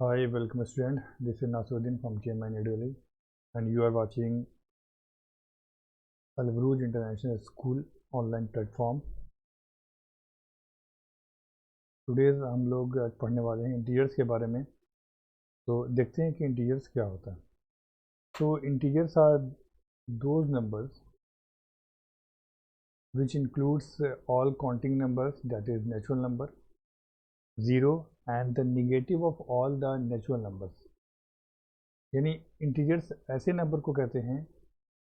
Hi, welcome student. This is Nasuddin from KMI New Delhi and you are watching Alvarooj International School online platform. Today's हम लोग आज पढ़ने वाले हैं integers के बारे में। तो देखते हैं कि इंटीजर्स क्या होता है। तो integers are those numbers which includes all counting numbers, that is natural number, zero and the negative of all the natural numbers. यानी इंटीजर्स ऐसे नंबर को कहते हैं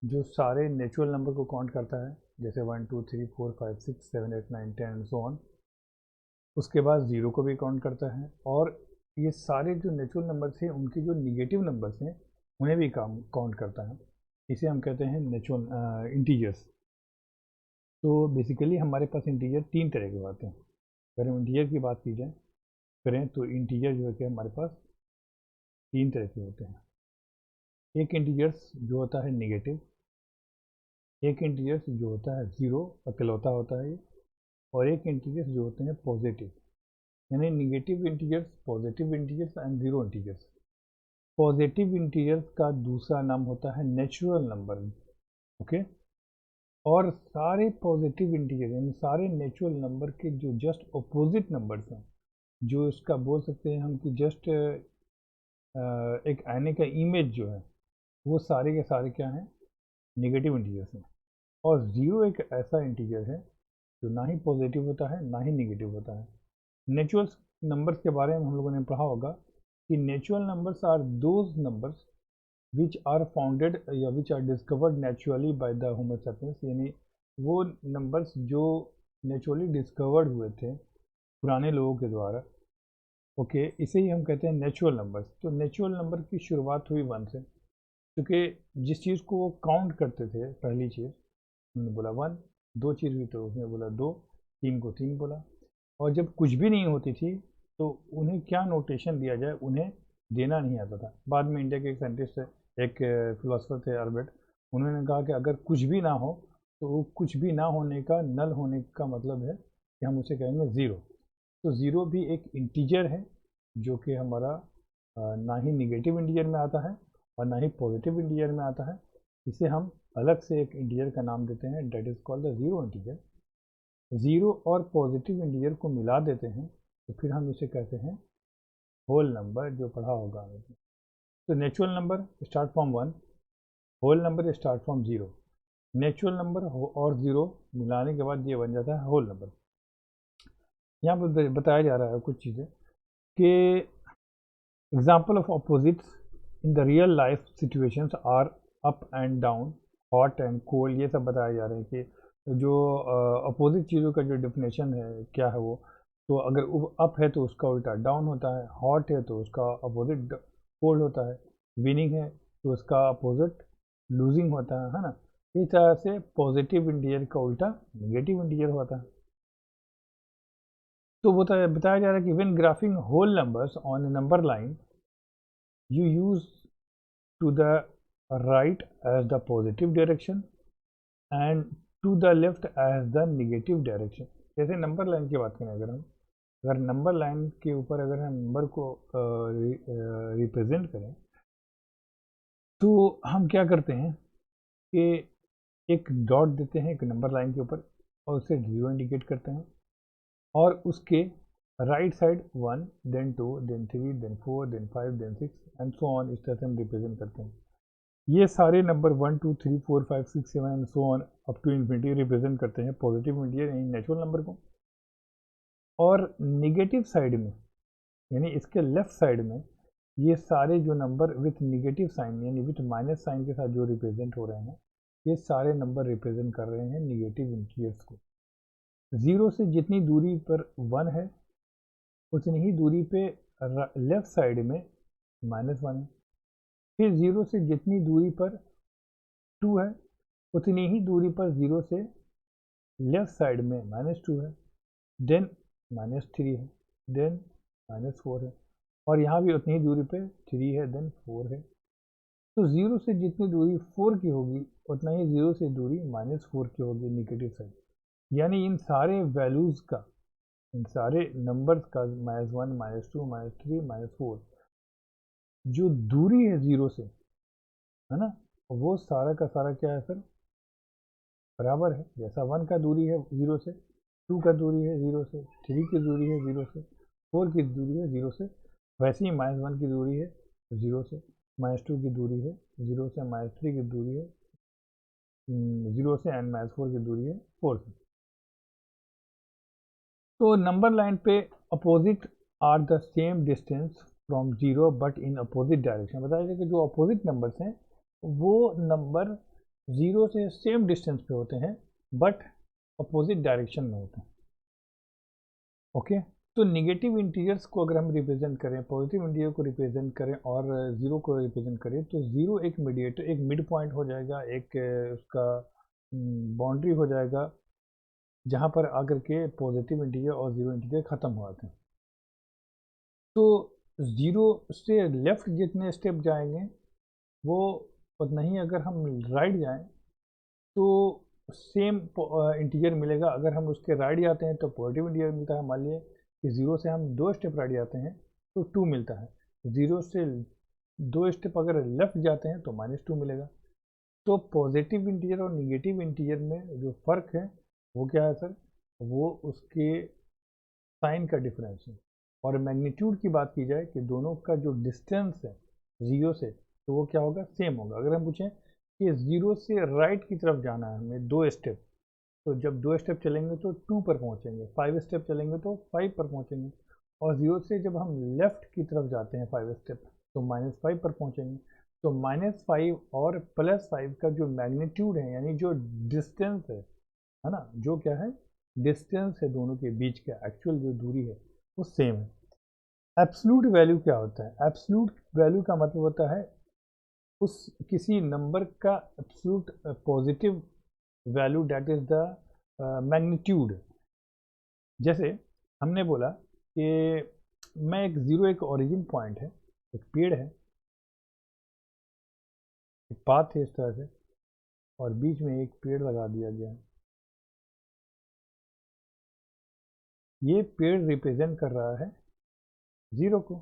जो सारे नेचुरल नंबर को काउंट करता है, जैसे 1 2 3 4 5 6 7 8 9 10 एंड सो ऑन। उसके बाद ज़ीरो को भी काउंट करता है और ये सारे जो नेचुरल नंबर्स हैं उनके जो निगेटिव नंबर्स हैं उन्हें भी काउंट करता है। इसे हम कहते हैं नेचुरल इंटीजर्स। तो बेसिकली हमारे पास इंटीजर तीन तरह के होते हैं। अगर हम इंटीजर की बात की जाए करें तो इंटीजर जो है कि हमारे पास तीन तरह के होते हैं। एक इंटीजर्स जो होता है निगेटिव, एक इंटीजर्स जो होता है ज़ीरो अकेलौता होता है ये, और एक इंटीजर्स जो होते हैं पॉजिटिव, यानी negative integers, positive integers and zero integers. Positive integers का दूसरा नाम होता है नेचुरल नंबर। ओके, और सारे पॉजिटिव इंटीजर यानी सारे नेचुरल नंबर के जो जस्ट अपोजिट नंबर्स हैं, जो इसका बोल सकते हैं हम कि जस्ट एक आईने का इमेज जो है, वो सारे के सारे क्या हैं, नेगेटिव इंटीजर्स हैं। और ज़ीरो एक ऐसा इंटीजर है जो ना ही पॉजिटिव होता है ना ही नेगेटिव होता है। नेचुरल नंबर्स के बारे में हम लोगों ने पढ़ा होगा कि natural numbers are those numbers which are founded या which are discovered naturally by the homo sapiens, यानी वो नंबर्स जो नेचुरली डिस्कवर्ड हुए थे पुराने लोगों के द्वारा। ओके, इसे ही हम कहते हैं नेचुरल नंबर्स। तो नेचुरल नंबर की शुरुआत हुई वन से, क्योंकि जिस चीज़ को वो काउंट करते थे, पहली चीज़ उन्होंने बोला वन, दो चीज़ हुई तो उसने बोला दो, तीन को तीन बोला। और जब कुछ भी नहीं होती थी तो उन्हें क्या नोटेशन दिया जाए उन्हें देना नहीं आता था। बाद में इंडिया के एक साइंटिस्ट है, एक फिलोसफर थे अल्बर्ट, उन्होंने कहा कि अगर कुछ भी ना हो तो वो कुछ भी ना होने का, नल होने का मतलब है कि हम उसे कहेंगे ज़ीरो। तो ज़ीरो भी एक इंटीजर है जो कि हमारा ना ही निगेटिव इंटीजर में आता है और ना ही पॉजिटिव इंटीजर में आता है। इसे हम अलग से एक इंटीजर का नाम देते हैं, that is called the zero integer. Zero और पॉजिटिव इंटीजर को मिला देते हैं तो फिर हम इसे कहते हैं होल नंबर, जो पढ़ा होगा आपने। तो natural number start from one, whole number start from zero. Natural number और ज़ीरो मिलाने के बाद ये बन जाता है होल नंबर। यहाँ पर बताया जा रहा है कुछ चीज़ें कि example of opposites in the real life situations are up and down, hot and cold. ये सब बताया जा रहे हैं कि जो अपोजिट चीज़ों का जो डेफिनेशन है क्या है वो। तो अगर अप है तो उसका उल्टा डाउन होता है, हॉट है तो उसका अपोजिट कोल्ड होता है, विनिंग है तो उसका अपोजिट लूजिंग होता है ना। इस तरह से पॉजिटिव इंटीजर का उल्टा नेगेटिव इंटीजर होता है। तो बताया जा रहा है कि when graphing whole numbers on a number line you use to the right as the positive direction and to the left as the negative direction। जैसे नंबर लाइन की बात करें, अगर नंबर लाइन के ऊपर अगर हम नंबर को रिप्रेजेंट करें तो हम क्या करते हैं कि एक डॉट देते हैं एक नंबर लाइन के ऊपर और उसे जीरो इंडिकेट करते हैं, और उसके right side one, then two, then three, then four, then five, then six and so on. इस तरह से हम रिप्रेजेंट करते हैं। ये सारे नंबर 1 2 3 4 5 6 7 and so on up to infinity represent करते हैं पॉजिटिव इंटीजर यानी नेचुरल नंबर को। और नेगेटिव साइड में यानी इसके लेफ्ट साइड में ये सारे जो नंबर विथ नेगेटिव साइन यानी विथ माइनस साइन के साथ जो रिप्रेजेंट हो रहे हैं, ये सारे नंबर रिप्रेजेंट कर रहे हैं नेगेटिव इंटीजर्स को। ज़ीरो से जितनी दूरी पर वन है उतनी ही दूरी पे लेफ्ट साइड में माइनस वन है। फिर ज़ीरो से जितनी दूरी पर टू है उतनी ही दूरी पर ज़ीरो से लेफ्ट साइड में माइनस टू है, देन माइनस थ्री है, देन माइनस फोर है, और यहाँ भी उतनी ही दूरी पे थ्री है, देन फोर है। तो ज़ीरो से जितनी दूरी फोर की होगी उतना ही ज़ीरो से दूरी माइनस फोर की होगी निगेटिव साइड। यानी इन सारे वैल्यूज़ का, इन सारे नंबर्स का minus one, minus two, minus three, minus four, जो दूरी है ज़ीरो से, है ना, वो सारा का सारा क्या है सर, बराबर है। जैसा 1 का दूरी है ज़ीरो से, 2 का दूरी है ज़ीरो से, 3 की दूरी है ज़ीरो से, 4 की दूरी है ज़ीरो से, वैसे ही -1 की दूरी है ज़ीरो से, -2 की दूरी है ज़ीरो से, -3 की दूरी है ज़ीरो से, एंड -4 की दूरी है 4 से। तो नंबर लाइन पे opposite are the same distance from zero but in opposite direction. बताया जाए कि जो अपोजिट नंबर्स हैं वो नंबर जीरो से सेम डिस्टेंस पे होते हैं बट अपोजिट डायरेक्शन में होते हैं। ओके, तो निगेटिव इंटीजर्स को अगर हम रिप्रेजेंट करें, पॉजिटिव इंटीजर को रिप्रेजेंट करें और ज़ीरो को रिप्रेजेंट करें, तो ज़ीरो एक मीडिएटर, एक मिड पॉइंट हो जाएगा, एक उसका बाउंड्री हो जाएगा जहाँ पर आकर के पॉजिटिव इंटीजर और ज़ीरो इंटीजर ख़त्म हो जाते हैं। तो ज़ीरो से लेफ़्ट जितने स्टेप जाएंगे वो उतना ही, अगर हम राइट जाएं तो सेम इंटीजर मिलेगा। अगर हम उसके राइट जाते हैं तो पॉजिटिव इंटीजर मिलता है। मान लिए कि ज़ीरो से हम 2 स्टेप राइट जाते हैं तो 2 मिलता है, ज़ीरो से 2 स्टेप अगर लेफ़्ट जाते हैं तो -2 मिलेगा। तो पॉजिटिव इंटीजर और निगेटिव इंटीजर में जो फ़र्क है वो क्या है सर, वो उसके साइन का डिफरेंस है। और मैग्नीट्यूड की बात की जाए कि दोनों का जो डिस्टेंस है ज़ीरो से, तो वो क्या होगा, सेम होगा। अगर हम पूछें कि ज़ीरो से राइट की तरफ जाना है हमें 2 स्टेप, तो जब 2 स्टेप चलेंगे तो 2 पर पहुंचेंगे, 5 स्टेप चलेंगे तो 5 पर पहुंचेंगे। और ज़ीरो से जब हम लेफ़्ट की तरफ जाते हैं 5 स्टेप, तो -5 पर पहुंचेंगे। तो -5 और +5 का जो मैग्नीट्यूड है, यानी जो डिस्टेंस है ना, जो क्या है, डिस्टेंस है दोनों के बीच का, एक्चुअल जो दूरी है वो सेम है। एब्सोल्यूट वैल्यू क्या होता है? एब्सोल्यूट वैल्यू का मतलब होता है उस किसी नंबर का absolute positive value, that is the magnitude. जैसे हमने बोला कि मैं एक ज़ीरो, एक ओरिजिन पॉइंट है, एक पेड़ है, एक पाथ है इस तरह से, और बीच में एक पेड़ लगा दिया गया है। ये पेड़ रिप्रेजेंट कर रहा है ज़ीरो को,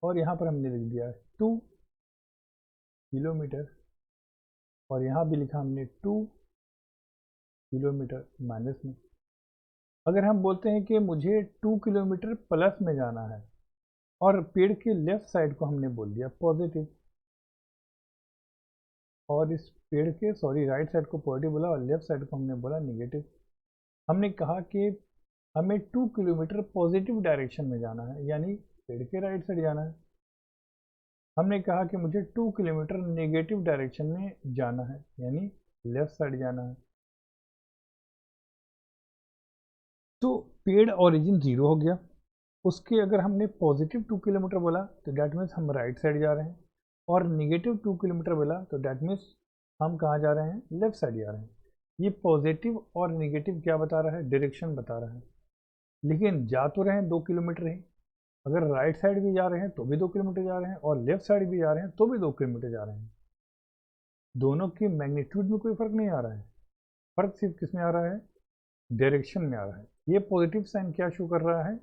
और यहाँ पर हमने लिख दिया है 2 किलोमीटर, और यहाँ भी लिखा हमने 2 किलोमीटर माइनस में। अगर हम बोलते हैं कि मुझे 2 किलोमीटर प्लस में जाना है, और पेड़ के लेफ्ट साइड को हमने बोल दिया पॉजिटिव, और इस पेड़ के, सॉरी, राइट साइड को पॉजिटिव बोला और लेफ्ट साइड को हमने बोला निगेटिव। हमने कहा कि हमें 2 किलोमीटर पॉजिटिव डायरेक्शन में जाना है, यानी पेड़ के राइट साइड जाना है। हमने कहा कि मुझे 2 किलोमीटर नेगेटिव डायरेक्शन में जाना है, यानी लेफ्ट साइड जाना है। तो पेड़ ओरिजिन ज़ीरो हो गया, उसके अगर हमने पॉजिटिव 2 किलोमीटर बोला तो डैट मीन्स हम राइट साइड जा रहे हैं, और निगेटिव 2 किलोमीटर बोला तो डैट मीन्स हम कहाँ जा रहे हैं, लेफ्ट साइड जा रहे हैं। ये पॉजिटिव और निगेटिव क्या बता रहा है, डायरेक्शन बता रहा है। लेकिन जा तो रहे हैं 2 किलोमीटर ही, अगर राइट साइड भी जा रहे हैं तो भी 2 किलोमीटर जा रहे हैं, और लेफ्ट साइड भी जा रहे हैं तो भी 2 किलोमीटर जा रहे हैं। दोनों की मैग्नीट्यूड में कोई फ़र्क नहीं आ रहा है, फ़र्क सिर्फ किस में आ रहा है, डायरेक्शन में आ रहा है। ये पॉजिटिव साइन क्या शो कर रहा है,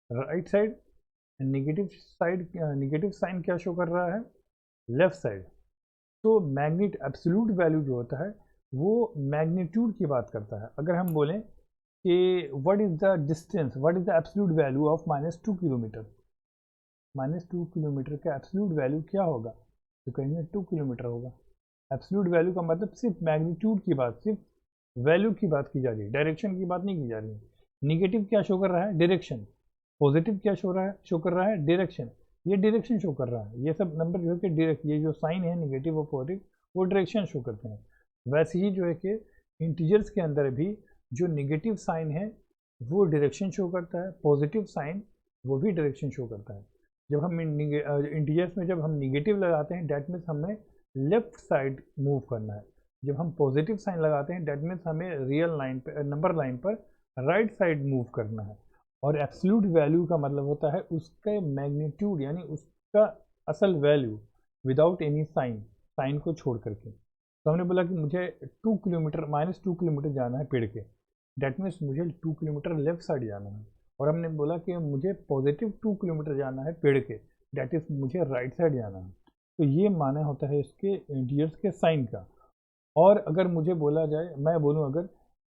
राइट साइड, निगेटिव साइन क्या शो कर रहा है, लेफ्ट साइड। तो मैग्नीट एब्सोल्यूट वैल्यू जो होता है वो मैग्नीट्यूड की बात करता है। अगर हम बोलें कि what is the distance, what is the absolute value of -2 kilometre, -2 kilometre का एब्सोल्यूट वैल्यू क्या होगा, तो कहेंगे 2 किलोमीटर होगा। एब्सोल्यूट वैल्यू का मतलब सिर्फ मैग्नीट्यूड की बात, सिर्फ वैल्यू की बात की जा रही है, डायरेक्शन की बात नहीं की जा रही है। निगेटिव क्या शो कर रहा है, डायरेक्शन। पॉजिटिव क्या शो कर रहा है, डायरेक्शन। ये डायरेक्शन शो कर रहा है, ये सब नंबर जो है कि डायरेक्ट, ये जो साइन है निगेटिव और पॉजिटिव, वो डायरेक्शन शो करते हैं। वैसे ही जो है कि इंटीजर्स के अंदर भी जो निगेटिव साइन है वो डायरेक्शन शो करता है, पॉजिटिव साइन वो भी डायरेक्शन शो करता है। जब हम इंटीजर्स में जब हम निगेटिव लगाते हैं डैट मीन्स हमें लेफ्ट साइड मूव करना है। जब हम पॉजिटिव साइन लगाते हैं डैट मीन्स हमें रियल लाइन पर, नंबर लाइन पर राइट साइड मूव करना है। और एब्सोल्यूट वैल्यू का मतलब होता है उसके मैग्नीट्यूड, यानी उसका असल value without any sign, sign को छोड़ करके। तो हमने बोला कि मुझे 2 किलोमीटर, -2 किलोमीटर जाना है पेड़ के, डैट मीन्स मुझे 2 किलोमीटर लेफ्ट साइड जाना है। और हमने बोला कि मुझे पॉजिटिव 2 किलोमीटर जाना है पेड़ के, डेट इज मुझे राइट साइड जाना है, तो ये माने होता है इसके इंटीजर्स के साइन का। और अगर मुझे बोला जाए, मैं बोलूँ अगर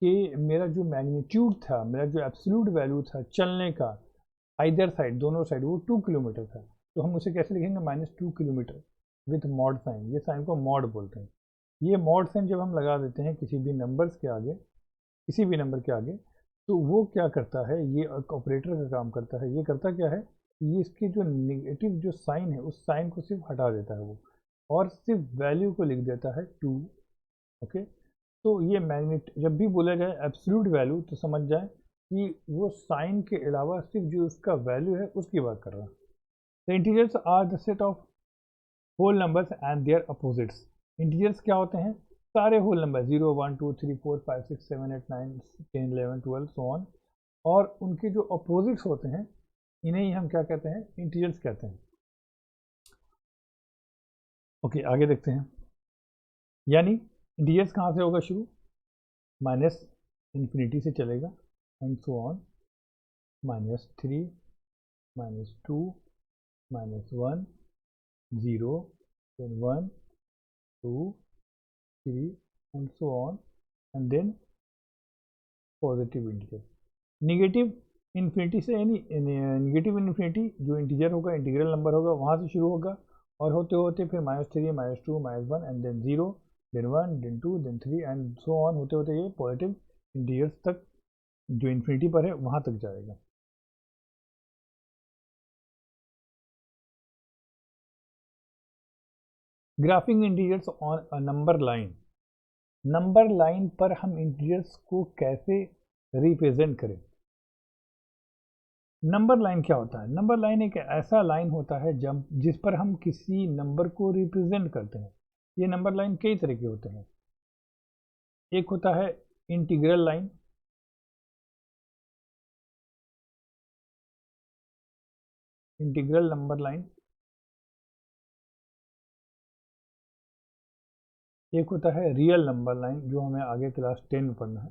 कि मेरा जो मैग्नीट्यूड था, मेरा जो एब्सोल्यूट वैल्यू था चलने का आइदर साइड, दोनों साइड, वो 2 किलोमीटर था, तो हम उसे कैसे लिखेंगे, -2 किलोमीटर विथ मॉड साइन। ये साइन को मॉड बोलते हैं। ये मॉड साइन जब हम लगा देते हैं किसी भी नंबर्स के आगे, किसी भी नंबर के आगे, तो वो क्या करता है, ये ऑपरेटर का काम करता है। ये करता क्या है, ये इसकी जो नेगेटिव जो साइन है उस साइन को सिर्फ हटा देता है वो, और सिर्फ वैल्यू को लिख देता है 2। ओके, तो ये मैग्नेट जब भी बोला जाए एब्सोल्यूट वैल्यू, तो समझ जाए कि वो साइन के अलावा सिर्फ जो उसका वैल्यू है उसकी बात कर रहा है। The integers are the set of whole numbers and their opposites. Integers क्या होते हैं, सारे होल नंबर 0 1 2 3 4 5 6 7 8 9 10 11 12 सो ऑन, और उनके जो अपोजिट्स होते हैं इन्हें ही हम क्या कहते हैं, इंटीजर्स कहते हैं। ओके, आगे देखते हैं। यानी इंटीजर्स कहाँ से होगा शुरू, माइनस इन्फिनिटी से चलेगा and so on, -3 -2 -1 0 then 1 2 3 and so on, and then positive integer. Negative infinity से, यानी निगेटिव इन्फिनिटी जो इंटीजर होगा, इंटीग्रल नंबर होगा, वहाँ से शुरू होगा, और होते होते फिर -3 -2 -1 and then 0 then 1 then 2 then 3 and so on, होते होते ये पॉजिटिव इंटीजर्स तक जो इन्फिनिटी पर है वहाँ तक जाएगा। Graphic integers on a number line. Number line पर हम इंटीजर्स को कैसे रिप्रेजेंट करें। नंबर लाइन क्या होता है, नंबर लाइन एक ऐसा लाइन होता है जब जिस पर हम किसी नंबर को रिप्रेजेंट करते हैं। ये नंबर लाइन कई तरह के होते हैं। एक होता है integral line, integral number line. एक होता है रियल नंबर लाइन, जो हमें आगे क्लास 10 में पढ़ना है।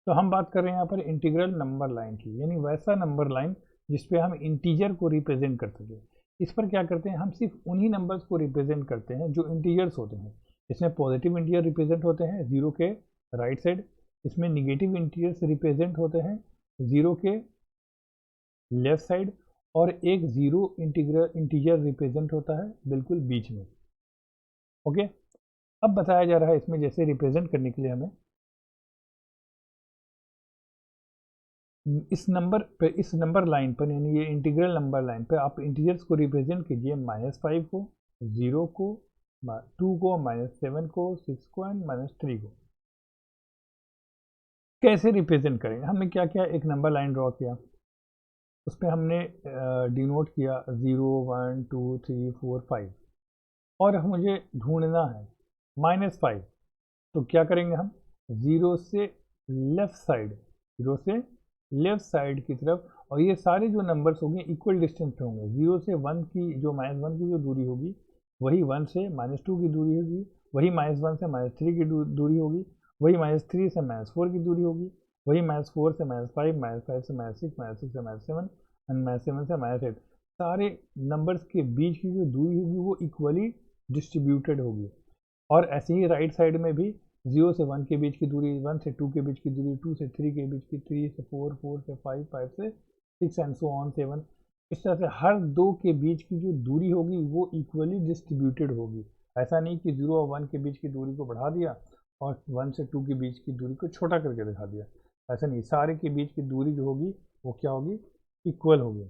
तो हम बात कर रहे हैं यहाँ पर इंटीग्रल नंबर लाइन की, यानी वैसा नंबर लाइन जिसपे हम इंटीजर को रिप्रेजेंट कर सके। इस पर क्या करते हैं, हम सिर्फ उन्हीं नंबर्स को रिप्रेजेंट करते हैं जो इंटीजर्स होते हैं। इसमें पॉजिटिव इंटीजर रिप्रेजेंट होते हैं 0 के राइट साइड, इसमें निगेटिव इंटीजर्स रिप्रेजेंट होते हैं 0 के लेफ्ट साइड, और एक जीरो इंटीजर रिप्रेजेंट होता है बिल्कुल बीच में। ओके, अब बताया जा रहा है इसमें जैसे रिप्रेजेंट करने के लिए हमें इस नंबर लाइन पर, यानी ये इंटीग्रल नंबर लाइन पर आप इंटीजर्स को रिप्रेजेंट कीजिए, -5 को, 0 को, 2 को, -7 को, 6 को एंड -3 को। कैसे रिप्रेजेंट करेंगे, हमने क्या किया, एक नंबर लाइन ड्रॉ किया, उस पर हमने डिनोट किया 0 1 2 3 4 5, और मुझे ढूंढना है -5। तो क्या करेंगे हम, 0 से लेफ्ट साइड, 0 से लेफ्ट साइड की तरफ, और ये सारे जो नंबर्स होंगे इक्वल डिस्टेंस पे होंगे। 0 से 1 की जो -1 की जो दूरी होगी, वही 1 से -2 की दूरी होगी, वही -1 से -3 की दूरी होगी, वही -3 से -4 की दूरी होगी, वही -4 से -5, -5 से -6, -6 से -7 एंड -7 से -8। सारे नंबर्स के बीच की जो दूरी होगी वो इक्वली डिस्ट्रीब्यूटेड होगी। और ऐसे ही राइट साइड में भी 0 से 1 के बीच की दूरी, 1 से 2 के बीच की दूरी, 2 से 3 के बीच की, 3 से 4, 4 से 5, 5 से 6 एंड सो ऑन 7। इस तरह से हर दो के बीच की जो दूरी होगी वो इक्वली डिस्ट्रीब्यूटेड होगी। ऐसा नहीं कि 0 और 1 के बीच की दूरी को बढ़ा दिया और 1 से 2 के बीच की दूरी को छोटा करके दिखा दिया। ऐसा नहीं, सारे के बीच की दूरी जो होगी वो क्या होगी, इक्वल होगी।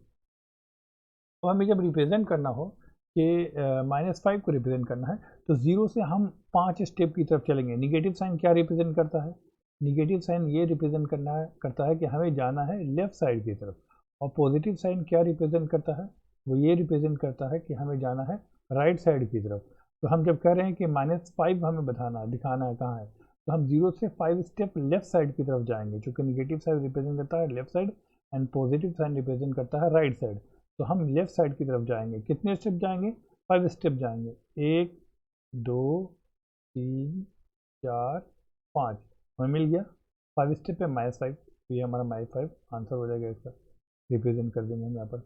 तो हमें जब रिप्रेजेंट करना हो कि -5 को रिप्रेजेंट करना है, तो 0 से हम 5 स्टेप की तरफ चलेंगे। निगेटिव साइन क्या रिप्रेजेंट करता है, निगेटिव साइन ये रिप्रेजेंट करता है कि हमें जाना है लेफ्ट साइड की तरफ। और पॉजिटिव साइन क्या रिप्रेजेंट करता है, वो ये रिप्रेजेंट करता है कि हमें जाना है राइट साइड की तरफ। तो हम जब कह रहे हैं कि -5 हमें दिखाना है कहाँ है, तो हम 0 से 5 स्टेप लेफ्ट साइड की तरफ जाएंगे, क्योंकि निगेटिव साइन रिप्रेजेंट करता है left side and positive sign represent करता है राइट साइड। तो हम लेफ्ट साइड की तरफ जाएंगे, कितने स्टेप जाएंगे, 5 स्टेप जाएंगे, 1 2 3 4 5, हमें मिल गया 5 स्टेप पे -5। तो ये हमारा -5 आंसर हो जाएगा इसका, रिप्रेजेंट कर देंगे हम यहाँ पर,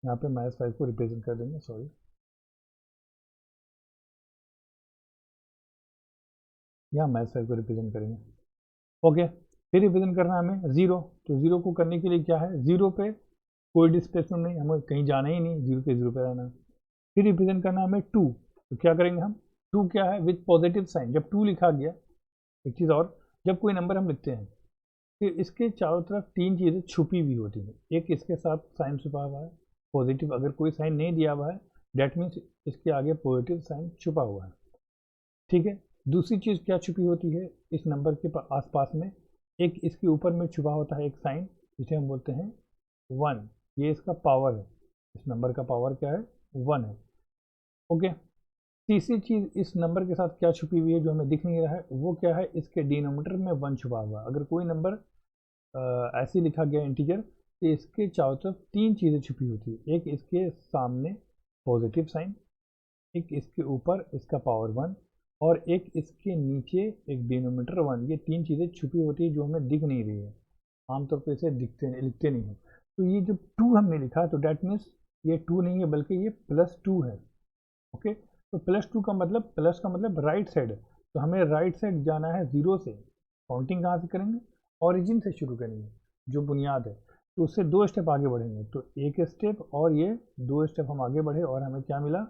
यहाँ पे -5 को रिप्रेजेंट कर देंगे, सॉरी, यहाँ -5 को रिप्रेजेंट करेंगे। ओके, फिर रिप्रेजेंट करना है हमें 0, तो 0 को करने के लिए क्या है, 0 पे कोई डिस्प्लेसमेंट नहीं, हमें कहीं जाना ही नहीं, 0 के 0 पे रहना है। फिर रिप्रेजेंट करना है हमें 2, तो क्या करेंगे हम, 2 क्या है, विथ पॉजिटिव साइन, जब 2 लिखा गया, एक चीज़ और, जब कोई नंबर हम लिखते हैं फिर इसके चारों तरफ 3 चीज़ें छुपी हुई होती हैं, एक इसके साथ साइन छुपा हुआ है पॉजिटिव, अगर कोई साइन नहीं दिया हुआ है डेट मीन्स इसके आगे पॉजिटिव साइन छुपा हुआ है, ठीक है। दूसरी चीज़ क्या छुपी होती है इस नंबर के आसपास में, एक इसके ऊपर में छुपा होता है एक साइन, जिसे हम बोलते हैं 1, ये इसका पावर है, इस नंबर का पावर क्या है, 1 है। ओके, तीसरी चीज़ इस नंबर के साथ क्या छुपी हुई है जो हमें दिख नहीं रहा है, वो क्या है, इसके डिनोमिनेटर में 1 छुपा हुआ है। अगर कोई नंबर ऐसे लिखा गया इंटीजर, तो इसके चारों तरफ 3 चीज़ें छुपी होती है, एक इसके सामने पॉजिटिव साइन, एक इसके ऊपर इसका पावर 1, और एक इसके नीचे एक डिनोमिनेटर 1, ये 3 चीज़ें छुपी होती है जो हमें दिख नहीं रही है, आमतौर पर इसे लिखते नहीं हैं। तो ये जो 2 हमने लिखा तो डैट मीन्स ये 2 नहीं है बल्कि ये +2 है। ओके, तो +2 का मतलब, प्लस का मतलब राइट साइड है, तो हमें राइट साइड जाना है 0 से, काउंटिंग कहाँ से करेंगे, ओरिजिन से शुरू करेंगे, जो बुनियाद है, तो उससे 2 स्टेप आगे बढ़ेंगे, तो एक स्टेप और ये 2 स्टेप हम आगे बढ़े और हमें क्या मिला,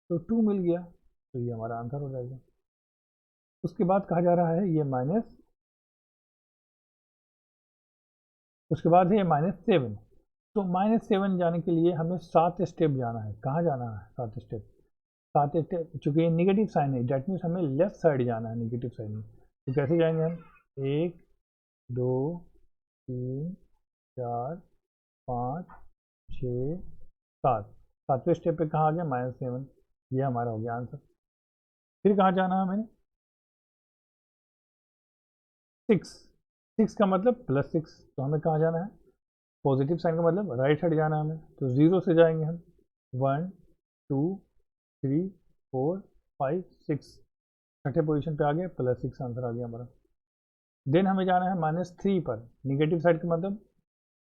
तो 2 मिल गया, तो ये हमारा आंसर हो जाएगा। उसके बाद कहा जा रहा है ये माइनस, उसके बाद है ये -7, तो -7 जाने के लिए हमें 7 स्टेप जाना है, कहाँ जाना है 7 स्टेप, 7 स्टेप, चूँकि ये निगेटिव साइन है डैट मीन्स हमें लेफ्ट साइड जाना है निगेटिव साइड में, तो कैसे जाएंगे हम, 1 2 3 4 5 6 7, 7वें स्टेप पे कहाँ आ गया, -7, ये हमारा हो गया आंसर। फिर कहाँ जाना है हमें, 6, 6 का मतलब +6, तो हमें कहाँ जाना है, पॉजिटिव साइन का मतलब राइट साइड जाना है हमें, तो 0 से जाएंगे हम, 1 2 3 4 5 6, छठे पोजीशन पे आ गया, +6 आंसर आ गया हमारा। देन हमें जाना है -3 पर, निगेटिव साइड का मतलब,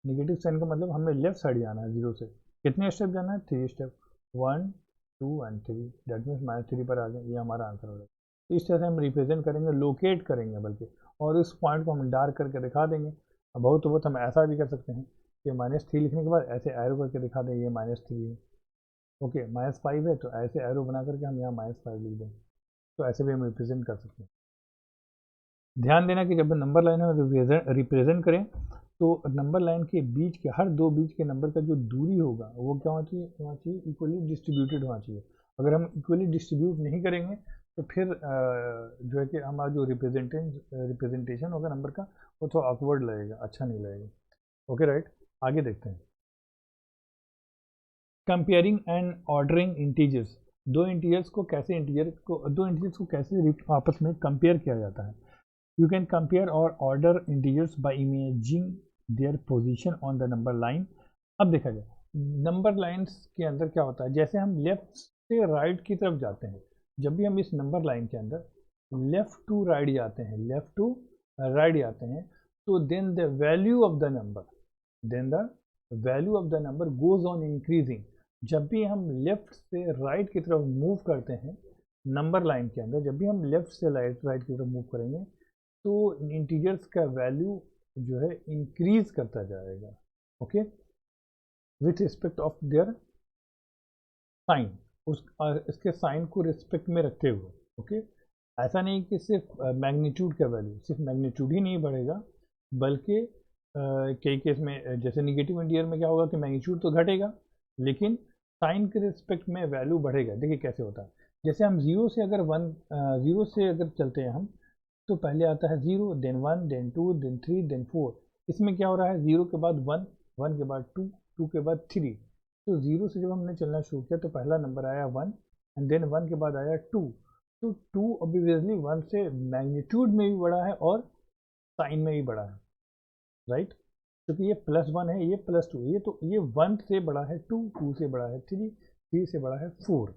निगेटिव साइन का मतलब हमें लेफ्ट साइड जाना है 0 से, कितने स्टेप जाना है, 3 स्टेप, 1 2 एंड 3, डेट मीन्स -3 पर आ गया, ये हमारा आंसर हो जाएगा। तो इस तरह से हम रिप्रेजेंट करेंगे, लोकेट करेंगे बल्कि, और उस पॉइंट को हम डार्क करके दिखा देंगे। अब बहुत तो बहुत हम ऐसा भी कर सकते हैं कि -3 लिखने के बाद ऐसे एरो करके दिखा दें ये -3 है, ओके, -5 है तो ऐसे एरो बना करके हम यहाँ -5 लिख दें, तो ऐसे भी हम रिप्रेजेंट कर सकते हैं। ध्यान देना कि जब नंबर लाइन हम रिप्रेजेंट करें तो नंबर लाइन के बीच के हर 2 बीच के नंबर का जो दूरी होगा वो क्या होना चाहिए, इक्वली डिस्ट्रीब्यूटेड होना चाहिए। अगर हम इक्वली डिस्ट्रीब्यूट नहीं करेंगे तो फिर जो है कि हमारा जो रिप्रेजेंटेशन होगा नंबर का वो थोड़ा ऑकवर्ड लगेगा, अच्छा नहीं लगेगा। ओके राइट, आगे देखते हैं। कंपेयरिंग एंड ऑर्डरिंग इंटीजर्स, दो इंटीजर्स को कैसे आपस में कंपेयर किया जाता है। You can compare or order integers by imaging their position on the number line। अब देखा जाए नंबर लाइन्स के अंदर क्या होता है, जैसे हम लेफ्ट से राइट की तरफ जाते हैं, जब भी हम इस नंबर लाइन के अंदर लेफ्ट टू राइट जाते हैं, लेफ्ट टू राइट जाते हैं, तो then the value of the number goes on increasing. जब भी हम लेफ्ट से राइट की तरफ मूव करते हैं नंबर लाइन के अंदर, जब भी हम लेफ्ट से राइट की तरफ मूव करेंगे तो इंटीजर्स का वैल्यू जो है इंक्रीज करता जाएगा, okay, with respect of their sign, इसके साइन को रिस्पेक्ट में रखते हुए, ओके। ऐसा नहीं कि सिर्फ मैग्नीट्यूड का वैल्यू, सिर्फ मैग्नीट्यूड ही नहीं बढ़ेगा, बल्कि कई केस में जैसे निगेटिव इंटीजर में क्या होगा कि मैग्नीट्यूड तो घटेगा लेकिन साइन के रिस्पेक्ट में वैल्यू बढ़ेगा। देखिए कैसे होता है, जैसे हम 0 से अगर चलते हैं हम, तो पहले आता है 0, देन 1, देन 2, देन 3, देन 4। इसमें क्या हो रहा है, 0 के बाद 1, 1 के बाद 2, 2 के बाद 3। तो 0 से जब हमने चलना शुरू किया तो पहला नंबर आया 1 एंड देन 1 के बाद आया 2। तो 2 ऑब्वियसली 1 से मैग्नीट्यूड में भी बड़ा है और साइन में भी बड़ा है, राइट, क्योंकि ये +1 है, ये +2, ये तो ये 1 से बड़ा है 2, 2 से बड़ा है 3, 3 से बड़ा है 4,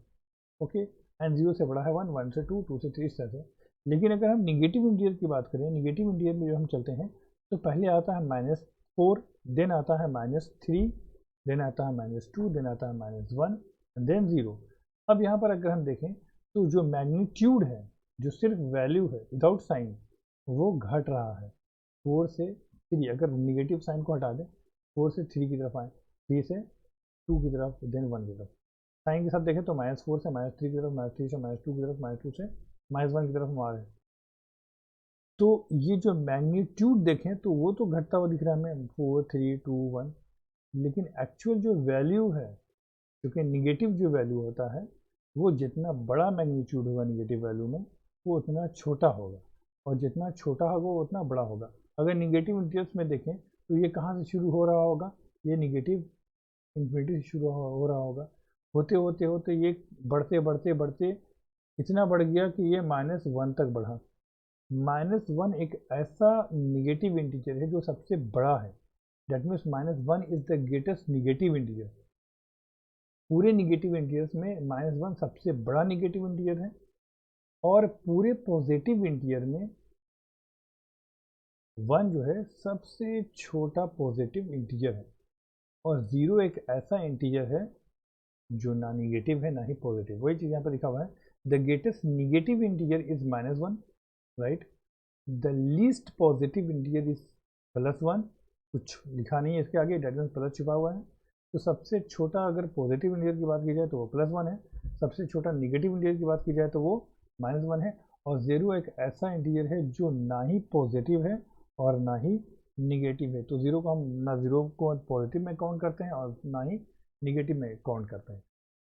ओके, एंड 0 से बड़ा है 1, 1 से 2, 2 से 3, इस तरह से। लेकिन अगर हम निगेटिव इंटीजर की बात करें, निगेटिव इंटीजर में जो हम चलते हैं तो पहले आता है -4, देन आता है -3, देन आता है -2, देन आता है -1 देन 0। अब यहाँ पर अगर हम देखें तो जो मैग्नीट्यूड है, जो सिर्फ वैल्यू है विदाउट साइन, वो घट रहा है 4 से 3। अगर निगेटिव साइन को हटा दें, 4 से 3 की तरफ आए, 3 से 2 की तरफ, देन 1 की तरफ। साइन के साथ देखें तो -4 से -3 की तरफ, -3 से -2 की तरफ, -2 से -1 की तरफ हम आ रहे हैं। तो ये जो मैग्नीट्यूड देखें तो वो तो घटता हुआ दिख रहा है हमें, 4, 3, 2, 1, लेकिन एक्चुअल जो वैल्यू है, क्योंकि निगेटिव जो वैल्यू होता है वो जितना बड़ा मैग्नीट्यूड होगा निगेटिव वैल्यू में, वो उतना छोटा होगा, और जितना छोटा होगा वो उतना बड़ा होगा। अगर निगेटिव इंटीजर्स में देखें तो ये कहाँ से शुरू हो रहा होगा, ये निगेटिव इन्फिनिटी से शुरू हो रहा होगा, होते होते होते ये बढ़ते बढ़ते बढ़ते इतना बढ़ गया कि ये -1 तक बढ़ा। -1 एक ऐसा निगेटिव इंटीजर है जो सबसे बड़ा है। That means -1 is the greatest negative integer. पूरे निगेटिव इंटीजर्स में -1 सबसे बड़ा निगेटिव इंटीजर है, और पूरे पॉजिटिव इंटीजर में 1 जो है सबसे छोटा पॉजिटिव इंटीजर है, और 0 एक ऐसा इंटीजर है जो ना निगेटिव है ना ही पॉजिटिव। वही चीज़ यहाँ पर लिखा हुआ है, the greatest negative integer is -1, right. The least positive integer is +1, कुछ लिखा नहीं है इसके आगे, डेट मीन्स प्लस छुपा हुआ है। तो सबसे छोटा अगर पॉजिटिव इंटीजर की बात की जाए तो वो +1 है, सबसे छोटा निगेटिव इंटीजर की बात की जाए तो वो -1 है, और 0 एक ऐसा इंटीजर है जो ना ही पॉजिटिव है और ना ही निगेटिव है। तो 0 को हम ना 0 को पॉजिटिव में काउंट करते हैं और ना ही निगेटिव में काउंट करते हैं।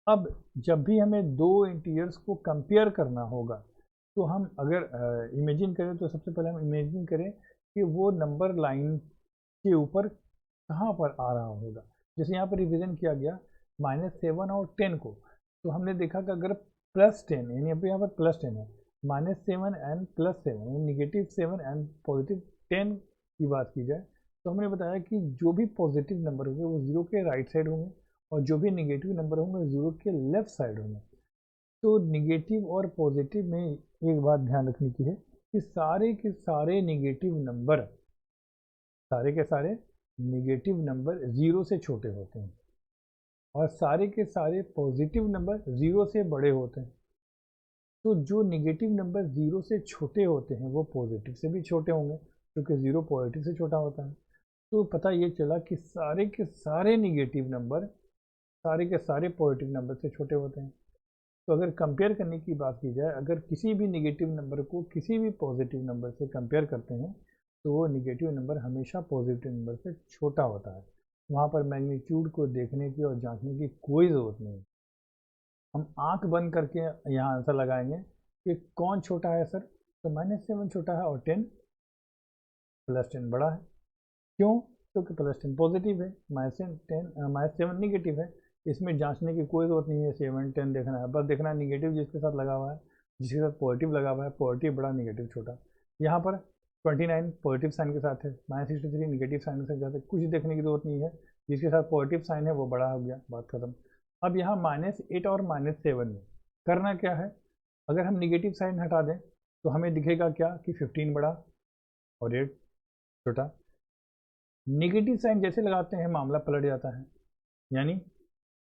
अब जब भी हमें दो इंटीजर्स को कंपेयर करना होगा, तो हम अगर इमेजिन करें तो सबसे पहले हम इमेजिन करें कि वो नंबर लाइन के ऊपर कहाँ पर आ रहा होगा। जैसे यहाँ पर रिविजन किया गया -7 और 10 को, तो हमने देखा कि अगर +10 यानी अभी यहाँ पर +10 है, -7 एंड +7 यानी -7 एंड +10 की बात की जाए, तो हमने बताया कि जो भी पॉजिटिव नंबर होंगे वो 0 के राइट साइड होंगे, और जो भी निगेटिव नंबर होंगे 0 के लेफ्ट साइड होंगे। तो निगेटिव और पॉजिटिव में एक बात ध्यान रखने की है कि सारे के सारे निगेटिव नंबर, सारे के सारे निगेटिव नंबर 0 से छोटे होते हैं, और सारे के सारे पॉजिटिव नंबर 0 से बड़े होते हैं। तो जो निगेटिव नंबर 0 से छोटे होते हैं वो पॉजिटिव से भी छोटे होंगे, क्योंकि 0 पॉजिटिव से छोटा होता है। तो पता ये चला कि सारे के सारे निगेटिव नंबर सारे के सारे पॉजिटिव नंबर से छोटे होते हैं। तो अगर कंपेयर करने की बात की जाए, अगर किसी भी निगेटिव नंबर को किसी भी पॉजिटिव नंबर से कंपेयर करते हैं, तो वो निगेटिव नंबर हमेशा पॉजिटिव नंबर से छोटा होता है। वहाँ पर मैग्नीट्यूड को देखने की और जांचने की कोई ज़रूरत नहीं। हम आंख बंद करके यहाँ आंसर लगाएंगे कि कौन छोटा है सर, तो -7 छोटा है और 10 +10 बड़ा है। क्यों? क्योंकि +10 पॉजिटिव है, -7 निगेटिव है। इसमें जांचने की कोई ज़रूरत नहीं है 7 10 देखना है, बस देखना है निगेटिव जिसके साथ लगा हुआ है, जिसके साथ पॉजिटिव लगा हुआ है, पॉजिटिव बड़ा निगेटिव छोटा। यहाँ पर 29 पॉजिटिव साइन के साथ है, -63 निगेटिव साइन के साथ है, कुछ देखने की ज़रूरत नहीं है, जिसके साथ पॉजिटिव साइन है वो बड़ा हो गया, बात खत्म। अब यहाँ -8 और -7 में करना क्या है, अगर हम निगेटिव साइन हटा दें तो हमें दिखेगा क्या कि 15 बड़ा और 8 छोटा। निगेटिव साइन जैसे लगाते हैं मामला पलट जाता है, यानी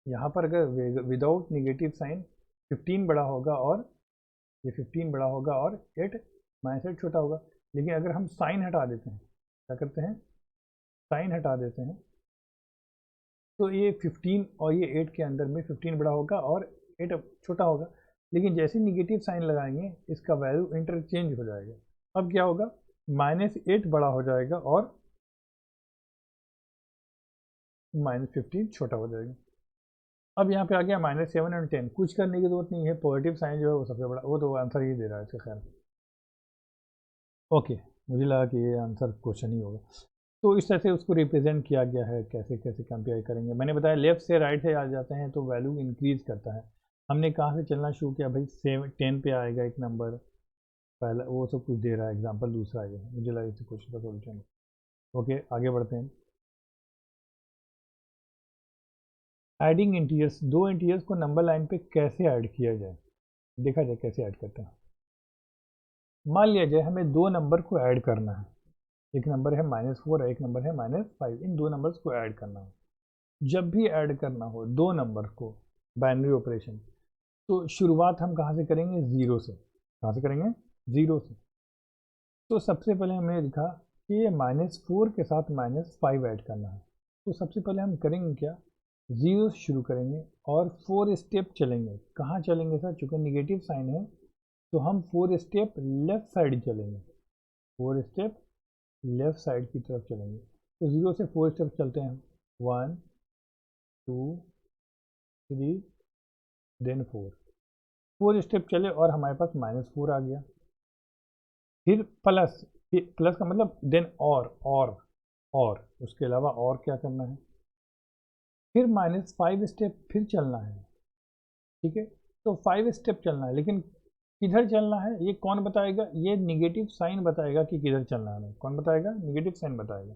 यहाँ पर अगर विदाउट निगेटिव साइन 15 बड़ा होगा और ये 15 बड़ा होगा और 8 -8 छोटा होगा। लेकिन अगर हम साइन हटा देते हैं, क्या करते हैं, साइन हटा देते हैं, तो ये 15 और ये 8 के अंदर में 15 बड़ा होगा और 8 छोटा होगा। लेकिन जैसे निगेटिव साइन लगाएंगे इसका वैल्यू इंटरचेंज हो जाएगा। अब क्या होगा, -8 बड़ा हो जाएगा और -15 छोटा हो जाएगा। अब यहाँ पे आ गया -7 और 10, कुछ करने की जरूरत नहीं है, पॉजिटिव साइन जो है वो सबसे बड़ा, वो तो आंसर ही दे रहा है इसका। खैर ओके, मुझे लगा कि ये आंसर क्वेश्चन ही होगा। तो इस तरह से उसको रिप्रेजेंट किया गया है, कैसे कैसे कंपेयर करेंगे। मैंने बताया लेफ्ट से राइट से आ जाते हैं तो वैल्यू इंक्रीज करता है। हमने कहाँ से चलना शुरू किया भाई, 10 पे आएगा एक नंबर, पहला वो सब कुछ दे रहा है, एग्जाम्पल दूसरा है, मुझे लगा इस क्वेश्चन का सोल्यूशन। ओके आगे बढ़ते हैं। एडिंग इंटीजर्स, दो इंटीजर्स को नंबर लाइन पे कैसे ऐड किया जाए, देखा जाए कैसे ऐड करते हैं। मान लिया जाए हमें दो नंबर को ऐड करना है, एक नंबर है -4 और एक नंबर है -5, इन दो नंबर्स को ऐड करना है। जब भी ऐड करना हो दो नंबर को, बाइनरी ऑपरेशन, तो शुरुआत हम कहाँ से करेंगे? ज़ीरो से। कहाँ से करेंगे? ज़ीरो से। तो सबसे पहले हमने लिखा कि ये -4 के साथ -5 ऐड करना है। तो सबसे पहले हम करेंगे क्या? ज़ीरो से शुरू करेंगे और 4 स्टेप चलेंगे। कहाँ चलेंगे सर? चूँकि नेगेटिव साइन है तो हम 4 स्टेप लेफ़्ट साइड चलेंगे, 4 स्टेप लेफ़्ट साइड की तरफ चलेंगे। तो ज़ीरो से 4 स्टेप चलते हैं, 1 2 3 देन 4 स्टेप चले और हमारे पास -4 आ गया। फिर प्लस, प्लस का मतलब देन और उसके अलावा और क्या करना है? फिर -5 स्टेप फिर चलना है, ठीक है। तो 5 स्टेप चलना है, लेकिन किधर चलना है ये कौन बताएगा? ये निगेटिव साइन बताएगा कि किधर चलना है। कौन बताएगा? निगेटिव साइन बताएगा।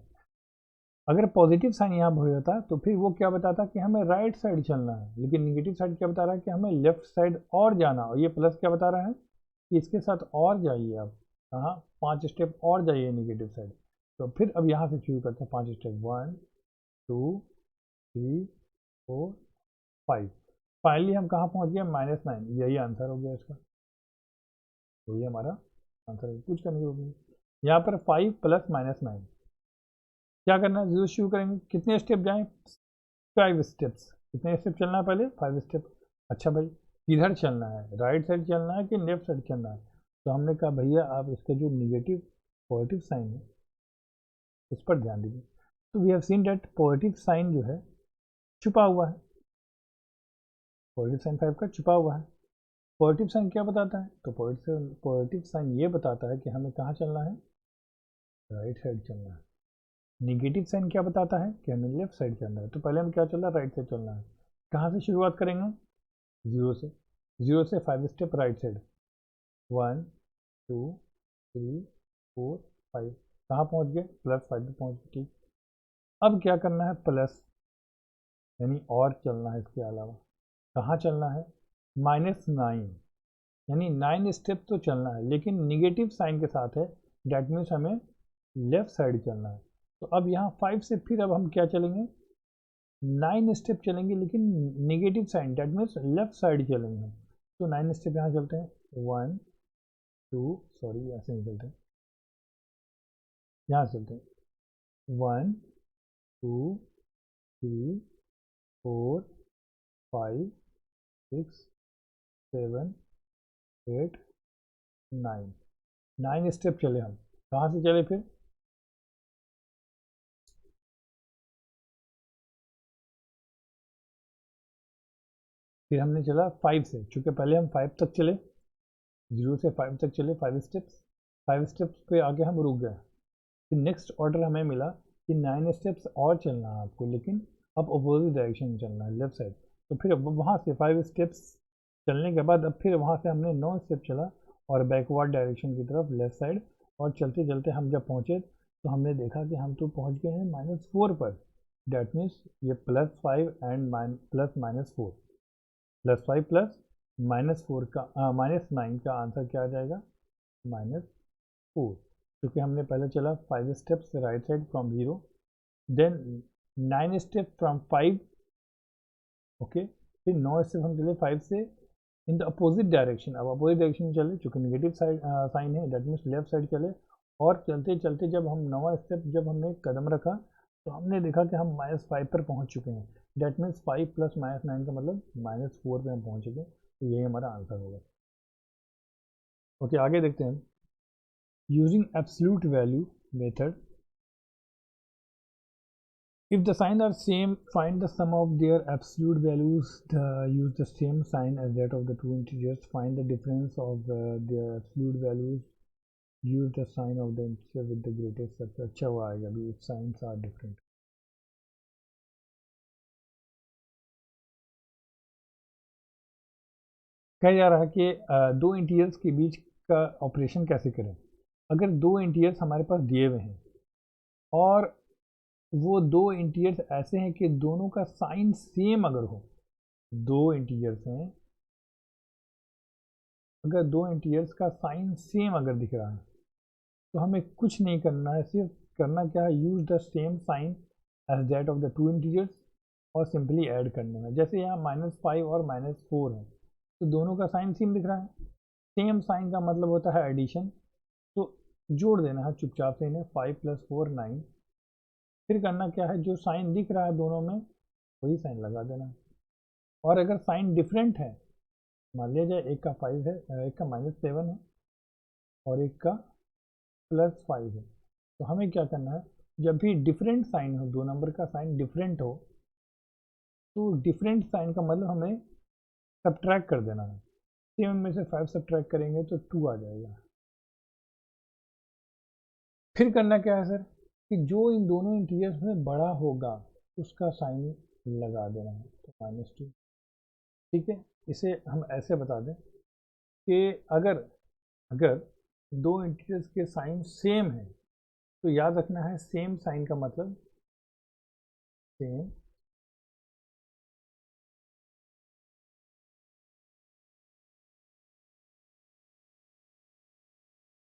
अगर पॉजिटिव साइन यहाँ पर हो जाता तो फिर वो क्या बताता कि हमें राइट साइड चलना है, लेकिन निगेटिव साइड क्या बता रहा है कि हमें लेफ्ट साइड और जाना। और ये प्लस क्या बता रहा है कि इसके साथ और जाइए आप, कहाँ? 5 स्टेप और जाइए निगेटिव साइड। तो फिर अब यहाँ से शुरू करते हैं 5 स्टेप, 1 2 3 4 5। फाइनली हम कहाँ पहुँच गए? -9। यही आंसर हो गया इसका, यही हमारा आंसर है, कुछ करने की जरूरत नहीं। यहाँ पर 5 प्लस -9 क्या करना है? जीरो शुरू करेंगे, कितने स्टेप जाएं? 5 स्टेप्स। कितने स्टेप चलना है पहले? 5 स्टेप। अच्छा भाई, किधर चलना है? राइट साइड चलना है कि लेफ्ट साइड चलना है? तो हमने कहा भैया आप इसका जो निगेटिव पॉजिटिव साइन है उस पर ध्यान दीजिए। तो we have seen that positive sign जो है छुपा हुआ है, पॉजिटिव साइन 5 का छुपा हुआ है। पॉजिटिव साइन क्या बताता है? तो पॉजिटिव साइन ये बताता है कि हमें कहाँ चलना है? राइट साइड चलना है। निगेटिव साइन क्या बताता है? कि हमें लेफ्ट साइड चलना है। तो पहले हम क्या चल रहा है? राइट साइड चलना है। कहाँ से शुरुआत करेंगे? जीरो से। जीरो से 5 स्टेप राइट साइड, 1 2 3 4 5। कहाँ पहुँच गए? +5 पे पहुँच गए, ठीक। अब क्या करना है? प्लस, यानी और चलना है इसके अलावा। कहाँ चलना है? -9, यानी 9 स्टेप तो चलना है, लेकिन निगेटिव साइन के साथ है, डैट मीन्स हमें लेफ्ट साइड चलना है। तो अब यहाँ 5 से फिर अब हम क्या चलेंगे? 9 स्टेप चलेंगे, लेकिन negative sign, that means left side चलेंगे हम। तो 9 स्टेप यहाँ चलते हैं, 1 2 सॉरी ऐसे नहीं चलते, यहाँ चलते हैं, 1 2 3 4 5 6 7 8 9। 9 स्टेप चले हम। कहाँ से चले फिर? फिर हमने चला 5 से, चूँकि पहले हम 5 तक चले, 0 से 5 तक चले, 5 स्टेप्स। 5 स्टेप्स पे आगे हम रुक गए। फिर नेक्स्ट ऑर्डर हमें मिला कि 9 स्टेप्स और चलना है आपको, लेकिन अब अपोजिट डायरेक्शन में चलना है, लेफ्ट साइड। तो फिर वहाँ से 5 स्टेप्स चलने के बाद अब फिर वहाँ से हमने 9 स्टेप चला और बैकवर्ड डायरेक्शन की तरफ लेफ्ट साइड। और चलते चलते हम जब पहुँचे तो हमने देखा कि हम तो पहुँच गए हैं -4 पर। डैट मीन्स ये +5 एंड प्लस -4, +5 प्लस -4 का -9 का आंसर क्या आ जाएगा? -4। क्योंकि हमने पहले चला 5 steps right side from 0, then 9 step from 5, okay. फिर 9 स्टेप हम चले 5 से इन द अपोजिट डायरेक्शन। अब अपोजिट डायरेक्शन में चले, चूँकि नेगेटिव साइड साइन है, दैट मीन्स लेफ्ट साइड चले। और चलते चलते जब हम 9वां स्टेप जब हमने कदम रखा तो हमने देखा कि हम -5 पर पहुंच चुके हैं। डैट मीन्स 5 प्लस -9 का मतलब -4 पे हम पहुंच चुके हैं। तो यही हमारा आंसर होगा। ओके, आगे देखते हैं। Using absolute value method, if the signs are same, find the sum of their absolute values. Use the same sign as that of the two integers. Find the difference of their absolute values. Use the sign of the integer with the greatest subset. अच्छा हुआ आएगा अभी, if signs are different. कहा जा रहा है कि दो इंटीजर्स के बीच का ऑपरेशन कैसे करें। अगर दो इंटीजर्स हमारे पास दिए हुए हैं और वो दो इंटीजर्स ऐसे हैं कि दोनों का साइन सेम अगर हो, दो इंटीजर्स हैं अगर दो इंटीजर्स का साइन सेम अगर दिख रहा है तो हमें कुछ नहीं करना है, सिर्फ करना क्या है, use the same sign as that of the two integers और सिंपली ऐड करने में। जैसे यहाँ -5 और -4 है तो दोनों का साइन सेम दिख रहा है, सेम साइन का मतलब होता है एडिशन, तो जोड़ देना है चुपचाप से इन्हें, 5 + 4 9। फिर करना क्या है, जो साइन दिख रहा है दोनों में वही साइन लगा देना है। और अगर साइन डिफरेंट है, मान लिया जाए एक का 5 है, एक का -7 है और एक का +5 है, तो हमें क्या करना है, जब भी डिफरेंट साइन हो, दो नंबर का साइन डिफरेंट हो, तो डिफरेंट साइन का मतलब हमें सब्ट्रैक्ट कर देना है। 7 में से 5 सब्ट्रैक्ट करेंगे तो 2 आ जाएगा। फिर करना क्या है सर, कि जो इन दोनों इंटीजर्स में बड़ा होगा उसका साइन लगा देना है, तो -2। ठीक है, इसे हम ऐसे बता दें कि अगर अगर दो इंटीजर्स के साइन सेम है तो याद रखना है सेम साइन का मतलब सेम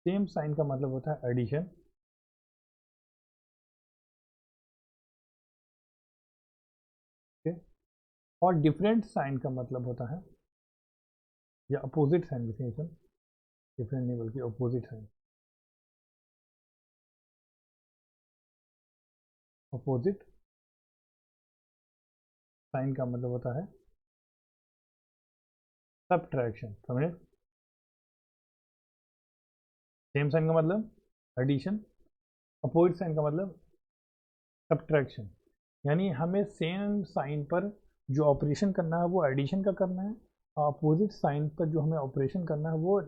सेम साइन का मतलब होता है एडिशन। और डिफरेंट साइन का मतलब होता है, या अपोजिट साइन डिफिनेशन, डिफरेंट नहीं बल्कि अपोजिट साइन। अपोजिट साइन का मतलब होता है सब्ट्रैक्शन, समझे? सेम साइन का मतलब एडिशन, अपोजिट साइन का मतलब सब्ट्रैक्शन। यानी हमें सेम साइन पर जो ऑपरेशन करना है वो एडिशन का करना है, और अपोजिट साइन पर जो हमें ऑपरेशन करना है वो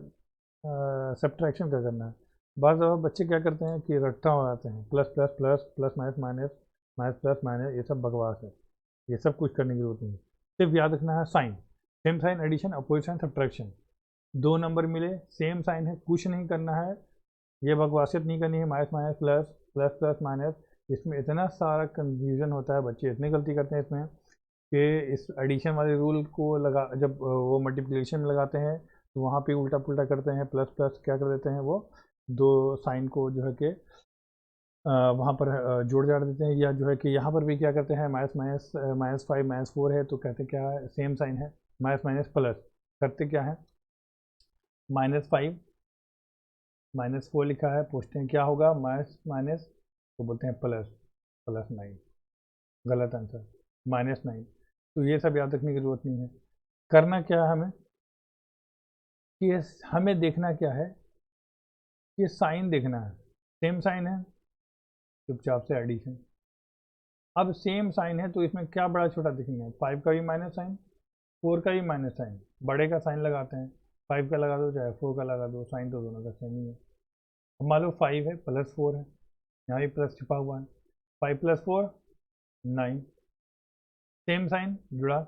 सब्ट्रैक्शन का करना है। बाज़ दफ़ा बच्चे क्या करते हैं कि रट्टा हो जाते हैं, plus plus plus plus minus minus minus plus minus, ये सब बकवास है, ये सब कुछ करने की जरूरत नहीं। सिर्फ याद रखना है sign, same sign addition, opposite sign subtraction. दो नंबर मिले, सेम साइन है, कुछ नहीं करना है, ये बकवासियत नहीं करनी है, minus minus plus plus plus minus. इसमें इतना सारा कंफ्यूजन होता है, बच्चे इतनी गलती करते हैं इसमें कि इस एडिशन वाले रूल को लगा, जब वो मल्टीप्लिकेशन में लगाते हैं तो वहाँ पे उल्टा पुल्टा करते हैं, प्लस प्लस क्या कर देते हैं, वो दो साइन को जो है कि वहाँ पर जोड़ जाड़ देते हैं, या जो है कि यहाँ पर भी क्या करते हैं, माइनस माइनस -5 -4 है तो कहते क्या है, सेम साइन है, माइनस माइनस प्लस करते क्या है, -5 -4 लिखा है, पूछते हैं क्या होगा, माइनस माइनस तो बोलते हैं प्लस, +9, गलत आंसर, -9। तो ये सब याद रखने की ज़रूरत नहीं है। करना क्या है हमें, कि हमें देखना क्या है, ये साइन देखना है, सेम साइन है, चुपचाप से एडिशन। अब सेम साइन है तो इसमें क्या बड़ा छोटा दिखेंगे, 5 का भी माइनस साइन, 4 का भी माइनस साइन, बड़े का साइन लगाते हैं, 5 का लगा दो चाहे 4 का लगा दो, साइन तो दोनों का सेम ही है। अब मान लो 5 है +4 है, यहाँ भी प्लस छिपा हुआ है, 5 + 4 9, सेम साइन जुड़ा,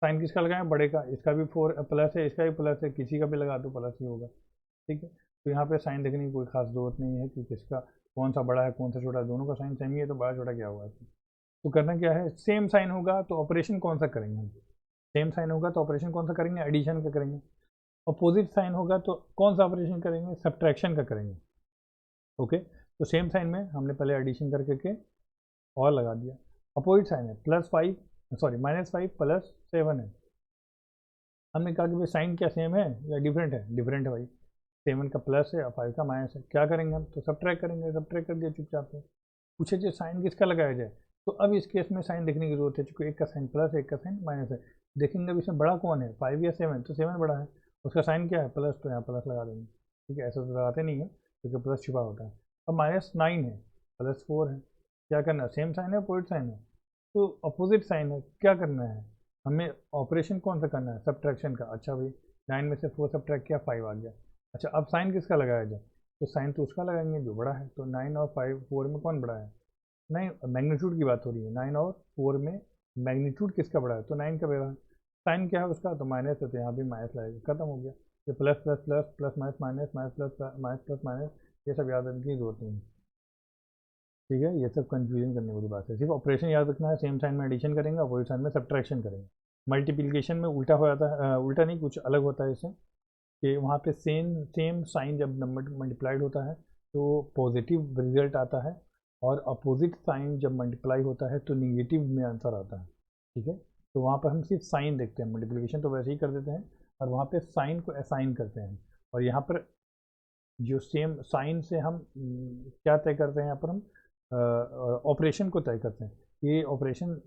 साइन किसका लगाएं, बड़े का, इसका भी 4 प्लस है, इसका भी प्लस है, किसी का भी लगा दो प्लस ही होगा। ठीक है, तो यहाँ पे साइन देखने की कोई खास जरूरत नहीं है कि किसका कौन सा बड़ा है कौन सा छोटा है, दोनों का साइन सेम ही है, तो बड़ा छोटा क्या हुआ इसमें। तो करना क्या है, सेम साइन होगा तो ऑपरेशन कौन सा करेंगे हम, सेम साइन होगा तो ऑपरेशन कौन सा करेंगे, एडिशन का करेंगे। अपोजिट साइन होगा तो कौन सा ऑपरेशन करेंगे, सब्ट्रैक्शन का करेंगे। ओके, तो सेम साइन में हमने पहले एडिशन करके के और लगा दिया, अपोजिट साइन है +5 सॉरी -5 + 7 है, हमने कहा कि भाई साइन क्या सेम है या डिफरेंट है, डिफरेंट है भाई, 7 का प्लस है और 5 का माइनस है, क्या करेंगे हम, तो सब्ट्रैक्ट करेंगे, सब्ट्रैक्ट कर दिया चुपचाप से। पूछे जो साइन किसका लगाया जाए, तो अब इस केस में साइन देखने की जरूरत है, क्योंकि एक का साइन प्लस है एक का साइन माइनस है। देखेंगे अब इसमें बड़ा कौन है, 5 या 7, तो 7 बड़ा है, उसका साइन क्या है प्लस, तो यहाँ प्लस लगा देंगे। ठीक है, ऐसा तो लगाते नहीं है क्योंकि प्लस छुपा होता है। अब -9 है +4 है, क्या करना है, सेम साइन है अपोजिट साइन है, तो अपोजिट साइन है, क्या करना है हमें, ऑपरेशन कौन सा करना है, सब्ट्रैक्शन का। अच्छा भाई 9 में से 4 सब्ट्रैक्ट किया 5 आ गया। अच्छा अब साइन किसका लगाया जाए, तो साइन तो उसका लगाएंगे जो बड़ा है, तो 9 और 5 4 में कौन बड़ा है, नहीं मैग्नीट्यूड की बात हो रही है, 9 और 4 में मैग्नीट्यूड किसका बड़ा है, तो 9 का बड़ा है। साइन क्या है उसका, तो माइनस है तो यहाँ भी माइनस लगेगा, खत्म हो गया। ये plus plus plus plus minus minus minus plus minus plus minus, ये सब याद रखने की जरूरत नहीं है। ठीक है, ये सब कंफ्यूजन करने वाली बात है, सिर्फ ऑपरेशन याद रखना है, सेम साइन में एडिशन करेंगे, अपोजिट साइन में सब्ट्रैक्शन करेंगे। मल्टीप्लिकेशन में उल्टा हो जाता है, उल्टा नहीं कुछ अलग होता है इससे, कि वहाँ पे सेम साइन जब नंबर मल्टीप्लाइड होता है तो पॉजिटिव रिजल्ट आता है, और अपोजिट साइन जब मल्टीप्लाई होता है तो निगेटिव में आंसर आता है। ठीक है, तो वहाँ पर हम सिर्फ साइन देखते हैं, मल्टीप्लिकेशन तो वैसे ही कर देते हैं, और वहाँ पे साइन को असाइन करते हैं। और यहाँ पर जो सेम साइन से हम क्या तय करते हैं, यहाँ पर हम ऑपरेशन को तय करते हैं। ये ऑपरेशन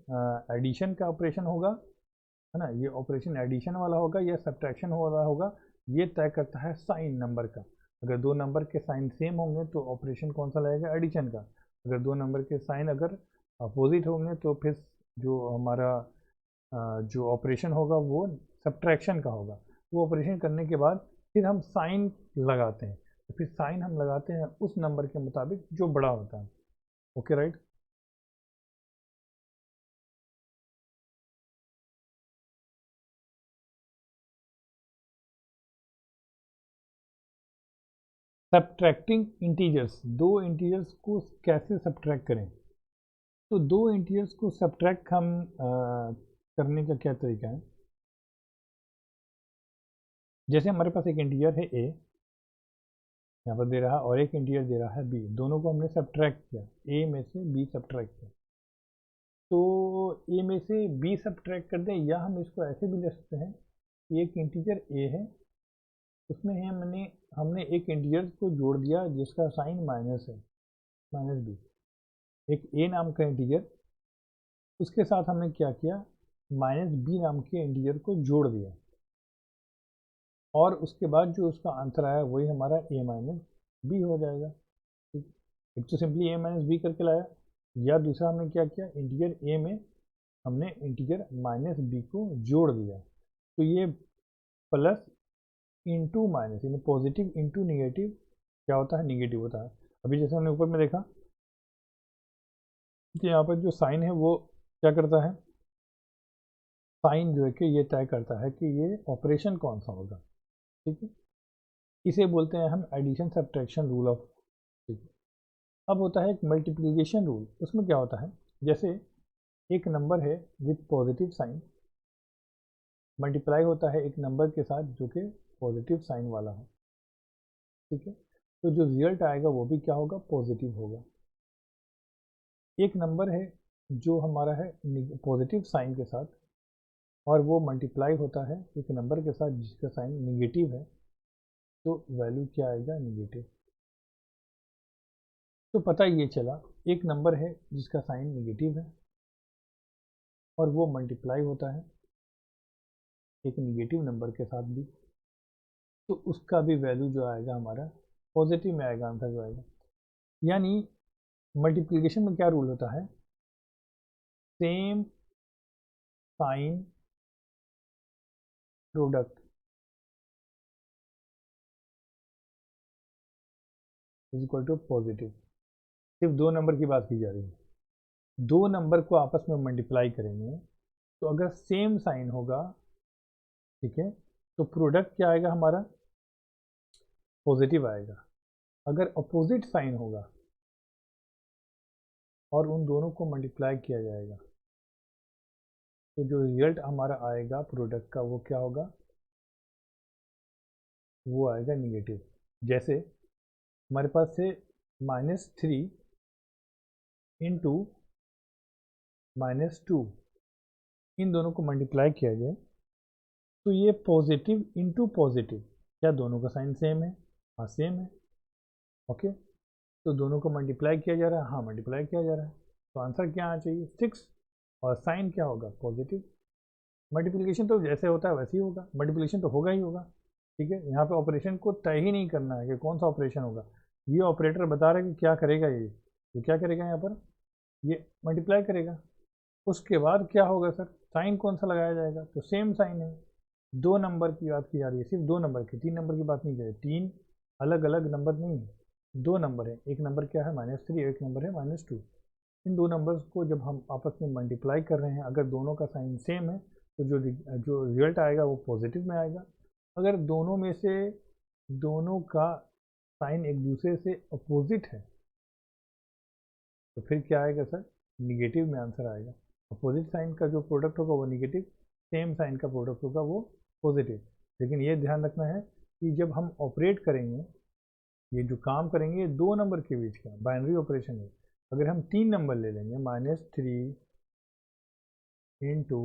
एडिशन का ऑपरेशन होगा, है ना, ये ऑपरेशन एडिशन वाला होगा या सब्ट्रैक्शन वाला होगा, ये तय करता है साइन नंबर का। अगर दो नंबर के साइन सेम होंगे तो ऑपरेशन कौन सा लगेगा, एडिशन का। अगर दो नंबर के साइन अगर अपोजिट होंगे तो फिर जो हमारा जो ऑपरेशन होगा वो सब्ट्रैक्शन का होगा। वो ऑपरेशन करने के बाद फिर हम साइन लगाते हैं, तो फिर साइन हम लगाते हैं उस नंबर के मुताबिक जो बड़ा होता है। Okay right. सब्ट्रैक्टिंग इंटीजर्स, दो इंटीजर्स को कैसे सब्ट्रैक्ट करें। तो दो इंटीजर्स को सब्ट्रैक्ट हम करने का क्या तरीका है। जैसे हमारे पास एक इंटीजर है a, यहाँ पर दे रहा है, और एक इंटीजर दे रहा है b, दोनों को हमने सब्ट्रैक्ट किया, a में से b सब्ट्रैक्ट किया। तो a में से b सब्ट्रैक्ट कर दें, या हम इसको ऐसे भी ले सकते हैं कि एक इंटीजर a है, उसमें हमने एक इंटीजर को जोड़ दिया जिसका साइन माइनस है, माइनस b। एक a नाम का इंटीजर, उसके साथ हमने क्या किया, माइनस b नाम के इंटीजर को जोड़ दिया, और उसके बाद जो उसका आंसर आया वही हमारा a माइनस बी हो जाएगा। ठीक, एक तो सिंपली a माइनस बी करके लाया, या दूसरा हमने क्या किया, इंटीजर a में हमने इंटीजर माइनस बी को जोड़ दिया। तो ये प्लस इंटू माइनस, यानी पॉजिटिव इंटू निगेटिव क्या होता है, निगेटिव होता है। अभी जैसे हमने ऊपर में देखा कि यहाँ पर जो साइन है वो क्या करता है, साइन जो है कि ये तय करता है कि ये ऑपरेशन कौन सा होगा। ठीक है, इसे बोलते हैं हम एडिशन सब्ट्रैक्शन रूल ऑफ। ठीक है, अब होता है एक मल्टीप्लिकेशन रूल। उसमें क्या होता है, जैसे एक नंबर है विथ पॉजिटिव साइन, मल्टीप्लाई होता है एक नंबर के साथ जो कि पॉजिटिव साइन वाला हो। ठीक है, तो जो रिजल्ट आएगा वो भी क्या होगा, पॉजिटिव होगा। एक नंबर है जो हमारा है पॉजिटिव साइन के साथ, और वो मल्टीप्लाई होता है एक नंबर के साथ जिसका साइन निगेटिव है, तो वैल्यू क्या आएगा, निगेटिव। तो पता ये चला, एक नंबर है जिसका साइन निगेटिव है और वो मल्टीप्लाई होता है एक निगेटिव नंबर के साथ भी, तो उसका भी वैल्यू जो आएगा हमारा पॉजिटिव में आएगा, आंसर जो आएगा। यानी मल्टीप्लिकेशन में क्या रूल होता है, same sign product is equal to positive. सिर्फ दो नंबर की बात की जा रही है, दो नंबर को आपस में मल्टीप्लाई करेंगे तो अगर सेम साइन होगा, ठीक है, तो प्रोडक्ट क्या आएगा हमारा, पॉजिटिव आएगा। अगर अपोजिट साइन होगा और उन दोनों को मल्टीप्लाई किया जाएगा तो जो रिजल्ट हमारा आएगा प्रोडक्ट का वो क्या होगा, वो आएगा निगेटिव। जैसे हमारे पास से -3 इंटू -2, इन दोनों को मल्टीप्लाई किया जाए तो ये पॉजिटिव इंटू पॉजिटिव, क्या दोनों का साइन सेम है, हाँ सेम है। ओके, तो दोनों को मल्टीप्लाई किया जा रहा है, हाँ मल्टीप्लाई किया जा रहा है, तो आंसर क्या आना चाहिए, 6, और साइन क्या होगा, पॉजिटिव। मल्टीप्लिकेशन तो जैसे होता है वैसे ही होगा, मल्टीप्लिकेशन तो होगा ही होगा। ठीक है, यहाँ पे ऑपरेशन को तय ही नहीं करना है कि कौन सा ऑपरेशन होगा, ये ऑपरेटर बता रहा है कि क्या करेगा, ये तो क्या करेगा, यहाँ पर ये मल्टीप्लाई करेगा। उसके बाद क्या होगा सर, साइन कौन सा लगाया जाएगा, तो सेम साइन है। दो नंबर की बात की जा रही है, सिर्फ दो नंबर की, तीन नंबर की बात नहीं की जा रही, तीन अलग अलग नंबर नहीं है, दो नंबर है। एक नंबर क्या है, -3, एक नंबर है -2। इन दो नंबर्स को जब हम आपस में मल्टीप्लाई कर रहे हैं, अगर दोनों का साइन सेम है तो जो रिजल्ट आएगा वो पॉजिटिव में आएगा। अगर दोनों में से दोनों का साइन एक दूसरे से अपोजिट है तो फिर क्या आएगा सर, निगेटिव में आंसर आएगा। अपोजिट साइन का जो प्रोडक्ट होगा वो निगेटिव, सेम साइन का प्रोडक्ट होगा वो पॉजिटिव। लेकिन ये ध्यान रखना है कि जब हम ऑपरेट करेंगे, ये जो काम करेंगे दो नंबर के बीच का बाइनरी ऑपरेशन है। अगर हम 3 नंबर ले लेंगे -3 इंटू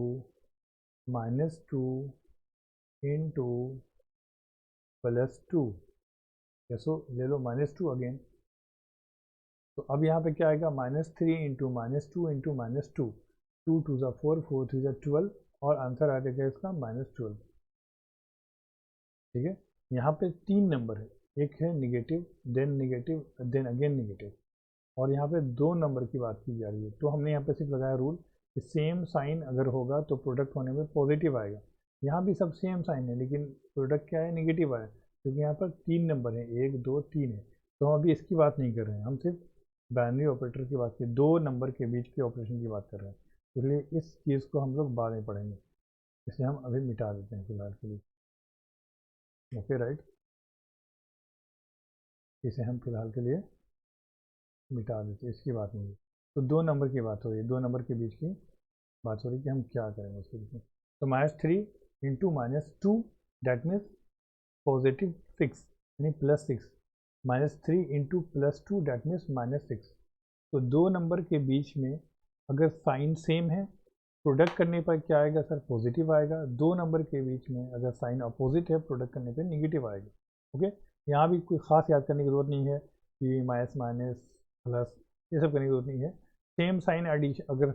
-2 इंटू +2, जैसो ले लो -2 अगेन, तो अब यहाँ पे क्या आएगा -3 इंटू -2 इंटू -2, 2 2 ज़ा 4, 4 3 ज़ा 12, और आंसर आ जाएगा इसका -12। ठीक है, यहाँ पे 3 नंबर है, एक है निगेटिव, देन अगेन निगेटिव, और यहाँ पे 2 नंबर की बात की जा रही है। तो हमने यहाँ पे सिर्फ लगाया रूल कि सेम साइन अगर होगा तो प्रोडक्ट होने में पॉजिटिव आएगा। यहाँ भी सब सेम साइन है लेकिन प्रोडक्ट क्या है, निगेटिव आया, क्योंकि यहाँ पर 3 नंबर है, 1 2 3 है। तो हम अभी इसकी बात नहीं कर रहे हैं, हम सिर्फ बाइनरी ऑपरेटर की बात की, 2 नंबर के बीच के ऑपरेशन की बात कर रहे हैं। इसलिए इस चीज़ को हम लोग बाद में पढ़ेंगे, इसे हम अभी मिटा देते हैं फिलहाल के लिए। ओके राइट, इसे हम फिलहाल के लिए मिटा देते हैं, इसकी बात नहीं है। तो 2 नंबर की बात हो रही है, 2 नंबर के बीच की बात हो रही है कि हम क्या करेंगे उसके बीच में। तो -3 इंटू -2 डैट मीन्स पॉजिटिव 6 यानी +6, -3 इंटू +2 डैट मीन्स -6। तो 2 नंबर के बीच में अगर साइन सेम है, प्रोडक्ट करने पर क्या आएगा सर, पॉजिटिव आएगा। 2 नंबर के बीच में अगर साइन अपोजिट है, प्रोडक्ट करने पर निगेटिव आएगा। ओके, यहाँ भी कोई ख़ास याद करने की ज़रूरत नहीं है कि माइनस माइनस प्लस, ये सब करने की ज़रूरत नहीं है। सेम साइन एडिशन, अगर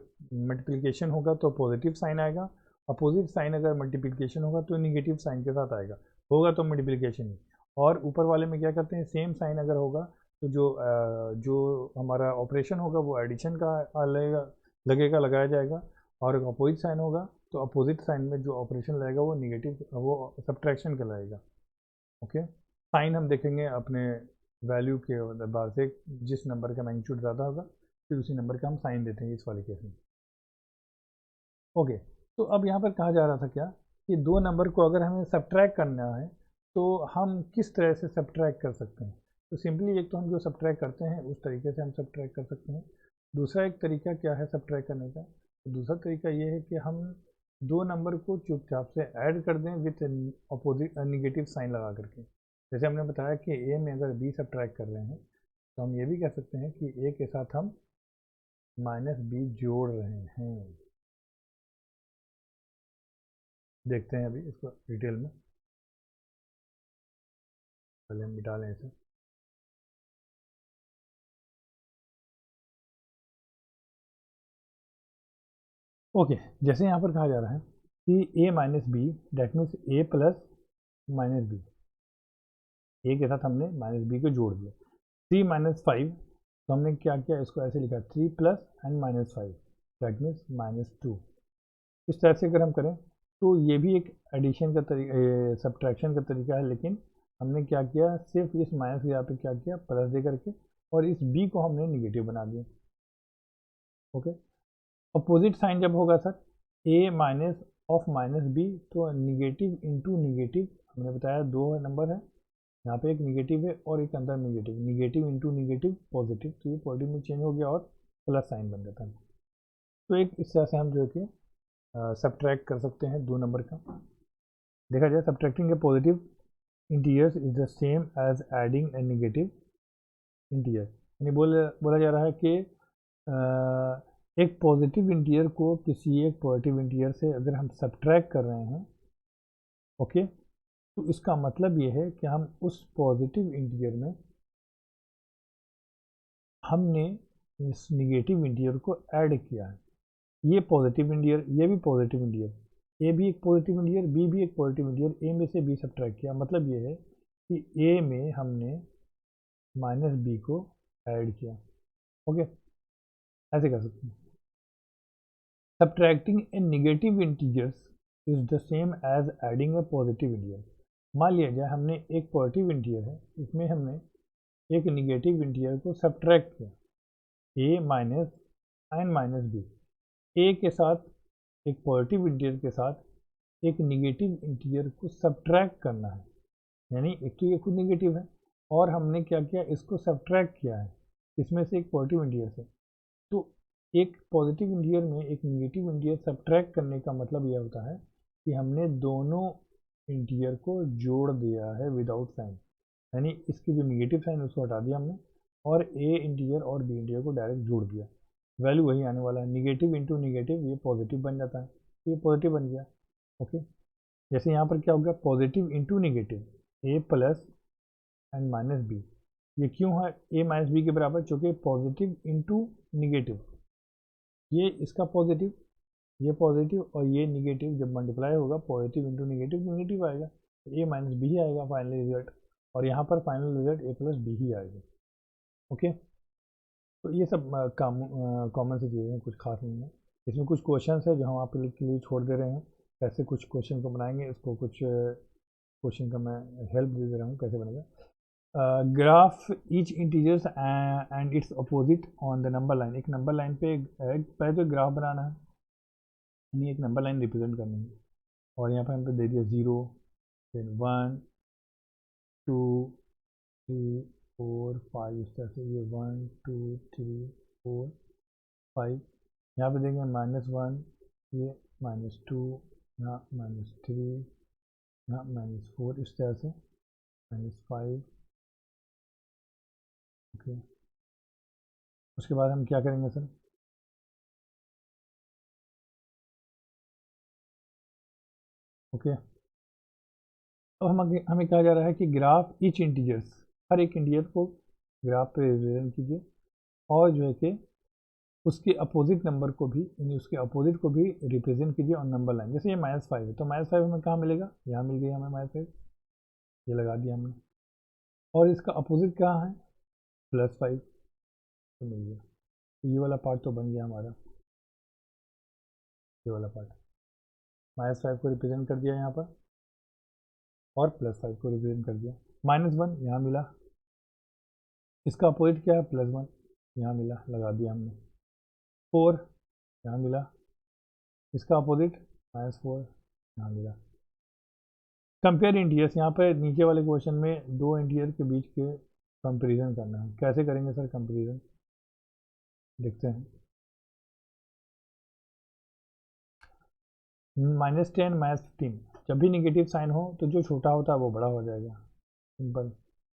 मल्टीप्लिकेशन होगा तो पॉजिटिव साइन आएगा, अपोजिट साइन अगर मल्टीप्लिकेशन होगा तो निगेटिव साइन के साथ आएगा, होगा तो मल्टीप्लिकेशन ही। और ऊपर वाले में क्या करते हैं, सेम साइन अगर होगा तो जो हमारा ऑपरेशन होगा वो एडिशन का लगेगा, लगाया जाएगा, और अगर अपोजिट साइन होगा तो अपोजिट साइन में जो ऑपरेशन लगेगा वो निगेटिव, वो सब्ट्रैक्शन कहलाएगा। ओके, साइन हम देखेंगे अपने वैल्यू के बाद से, जिस नंबर का मैग्नीट्यूड ज़्यादा होगा फिर उसी नंबर का हम साइन देते हैं इस वाले केस में। ओके, तो अब यहाँ पर कहा जा रहा था क्या कि 2 नंबर को अगर हमें सब्ट्रैक्ट करना है तो हम किस तरह से सब्ट्रैक्ट कर सकते हैं। तो सिंपली एक तो हम जो सब्ट्रैक्ट करते हैं उस तरीके से हम सब्ट्रैक्ट कर सकते हैं। दूसरा एक तरीका क्या है सब्ट्रैक्ट करने का, तो दूसरा तरीका ये है कि हम 2 नंबर को चुपचाप से ऐड कर दें विथ अपोजिट निगेटिव साइन लगा करके। जैसे हमने बताया कि ए में अगर बी सब्ट्रैक्ट कर रहे हैं तो हम ये भी कह सकते हैं कि ए के साथ हम -b जोड़ रहे हैं। देखते हैं अभी इसको डिटेल में, पहले हम मिटा लें इसे। ओके, जैसे यहाँ पर कहा जा रहा है कि a minus B that means a plus minus B, A के साथ हमने -b को जोड़ दिया। 3 - 5, तो हमने क्या किया, इसको ऐसे लिखा 3 प्लस एंड -5 डैट मीन्स -2। इस तरह से अगर हम करें तो ये भी एक एडिशन का तरीका, सब्ट्रैक्शन का तरीका है, लेकिन हमने क्या किया, सिर्फ इस माइनस के यहाँ पे क्या किया, प्लस दे करके, और इस b को हमने निगेटिव बना दिया। ओके, अपोजिट साइन जब होगा sir a minus of -b, तो निगेटिव इंटू निगेटिव, हमने बताया 2 नंबर है, यहाँ पे एक निगेटिव है और एक अंदर negative, negative into negative positive, तो ये पॉजिटिव में चेंज हो गया और प्लस साइन बन जाता है। तो एक इस तरह से हम जो है कि सब्ट्रैक्ट कर सकते हैं 2 नंबर का। देखा जाए subtracting a positive integers is the same as adding a negative integer, यानी बोला जा रहा है कि एक पॉजिटिव इंटीजर को किसी एक पॉजिटिव इंटीजर से अगर हम सब्ट्रैक्ट कर रहे हैं, ओके, तो इसका मतलब ये है कि हम उस पॉजिटिव इंटीजर में हमने इस निगेटिव इंटीजर को ऐड किया है। ये पॉजिटिव इंटीजर, ये भी पॉजिटिव इंटीजर, ए भी एक पॉजिटिव इंटीजर, बी भी एक पॉजिटिव इंटीजर, ए में से बी सब्ट्रैक्ट किया, मतलब ये है कि ए में हमने -b को ऐड किया। ओके, ऐसे कर सकते हैं। Subtracting a negative integers is the same as adding a positive integer. मान लिया जाए हमने एक पॉजिटिव इंटीजर है, इसमें हमने एक निगेटिव इंटीजर को सब्ट्रैक्ट किया, a minus and -b, a के साथ एक पॉजिटिव इंटीजर के साथ एक निगेटिव इंटीजर को सब्ट्रैक्ट करना है, यानी एक तो ये खुद निगेटिव है और हमने क्या किया, इसको सब्ट्रैक्ट किया है इसमें से एक पॉजिटिव इंटीजर से। तो एक पॉजिटिव इंटीजर में एक निगेटिव इंटीजर सब्ट्रैक्ट करने का मतलब यह होता है कि हमने दोनों इंटीजर को जोड़ दिया है विदाउट साइन, यानी इसकी जो निगेटिव साइन उसको हटा दिया हमने और ए इंटीजर और बी इंटीजर को डायरेक्ट जोड़ दिया, वैल्यू वही आने वाला है। निगेटिव इंटू निगेटिव ये पॉजिटिव बन जाता है, ये पॉजिटिव बन गया। ओके, जैसे यहाँ पर क्या हो गया, positive into negative a plus and minus b. ये क्यों है ए माइनस बी के बराबर, चूँकि पॉजिटिव इंटू निगेटिव, ये इसका पॉजिटिव, ये पॉजिटिव और ये निगेटिव जब मल्टीप्लाई होगा पॉजिटिव इंटू निगेटिव निगेटिव आएगा, तो ए माइनस बी ही आएगा फाइनल रिजल्ट, और यहाँ पर फाइनल रिजल्ट ए प्लस बी ही आएगा। ओके, तो ये सब कॉमन सी चीज़ें हैं, कुछ खास नहीं है। इसमें कुछ क्वेश्चंस है जो हम आप लोग के लिए छोड़ दे रहे हैं, कैसे कुछ क्वेश्चन को बनाएंगे, इसको कुछ क्वेश्चन का मैं हेल्प दे दे रहा हूँ कैसे बनेगा। Graph each integers and it's opposite on the number line. एक नंबर लाइन पे पहले तो ग्राफ बनाना है, यानी एक नंबर लाइन रिप्रेजेंट करनी है, और यहाँ पर हमको दे दिया 0 फिर 1 2 3 4 5, इस तरह से ये 1 2 3 4 5, यहाँ पे देखेंगे -1, ये -2, यहाँ -3, यहाँ -4, इस तरह से -5। ओके, उसके बाद हम क्या करेंगे सर, ओके, अब हमें कहा जा रहा है कि ग्राफ ईच इंटीजर्स, हर एक इंटीजर को ग्राफ पे रिप्रेजेंट कीजिए, और जो है कि उसके अपोजिट नंबर को भी, यानी उसके अपोजिट को भी रिप्रेजेंट कीजिए ऑन नंबर लाइन। जैसे ये -5 है, तो -5 हमें कहाँ मिलेगा, यहाँ मिल गया हमें -5, ये लगा दिया हमने, और इसका अपोजिट कहाँ है, +5, तो मिल गया। तो ये वाला पार्ट तो बन गया हमारा, ये वाला पार्ट -5 को रिप्रेजेंट कर दिया यहाँ पर, और +5 को रिप्रेजेंट कर दिया। -1 यहाँ मिला, इसका अपोजिट क्या है, +1, यहाँ मिला, लगा दिया हमने। 4 यहाँ मिला, इसका अपोजिट -4 यहाँ मिला। कंपेयर इंटीजर्स, यहाँ पे नीचे वाले क्वेश्चन में दो इंटीजर के बीच के कंपैरिजन करना है। कैसे करेंगे सर कंपैरिजन, देखते हैं। -10 -15, जब भी निगेटिव साइन हो तो जो छोटा होता है वो बड़ा हो जाएगा, सिंपल।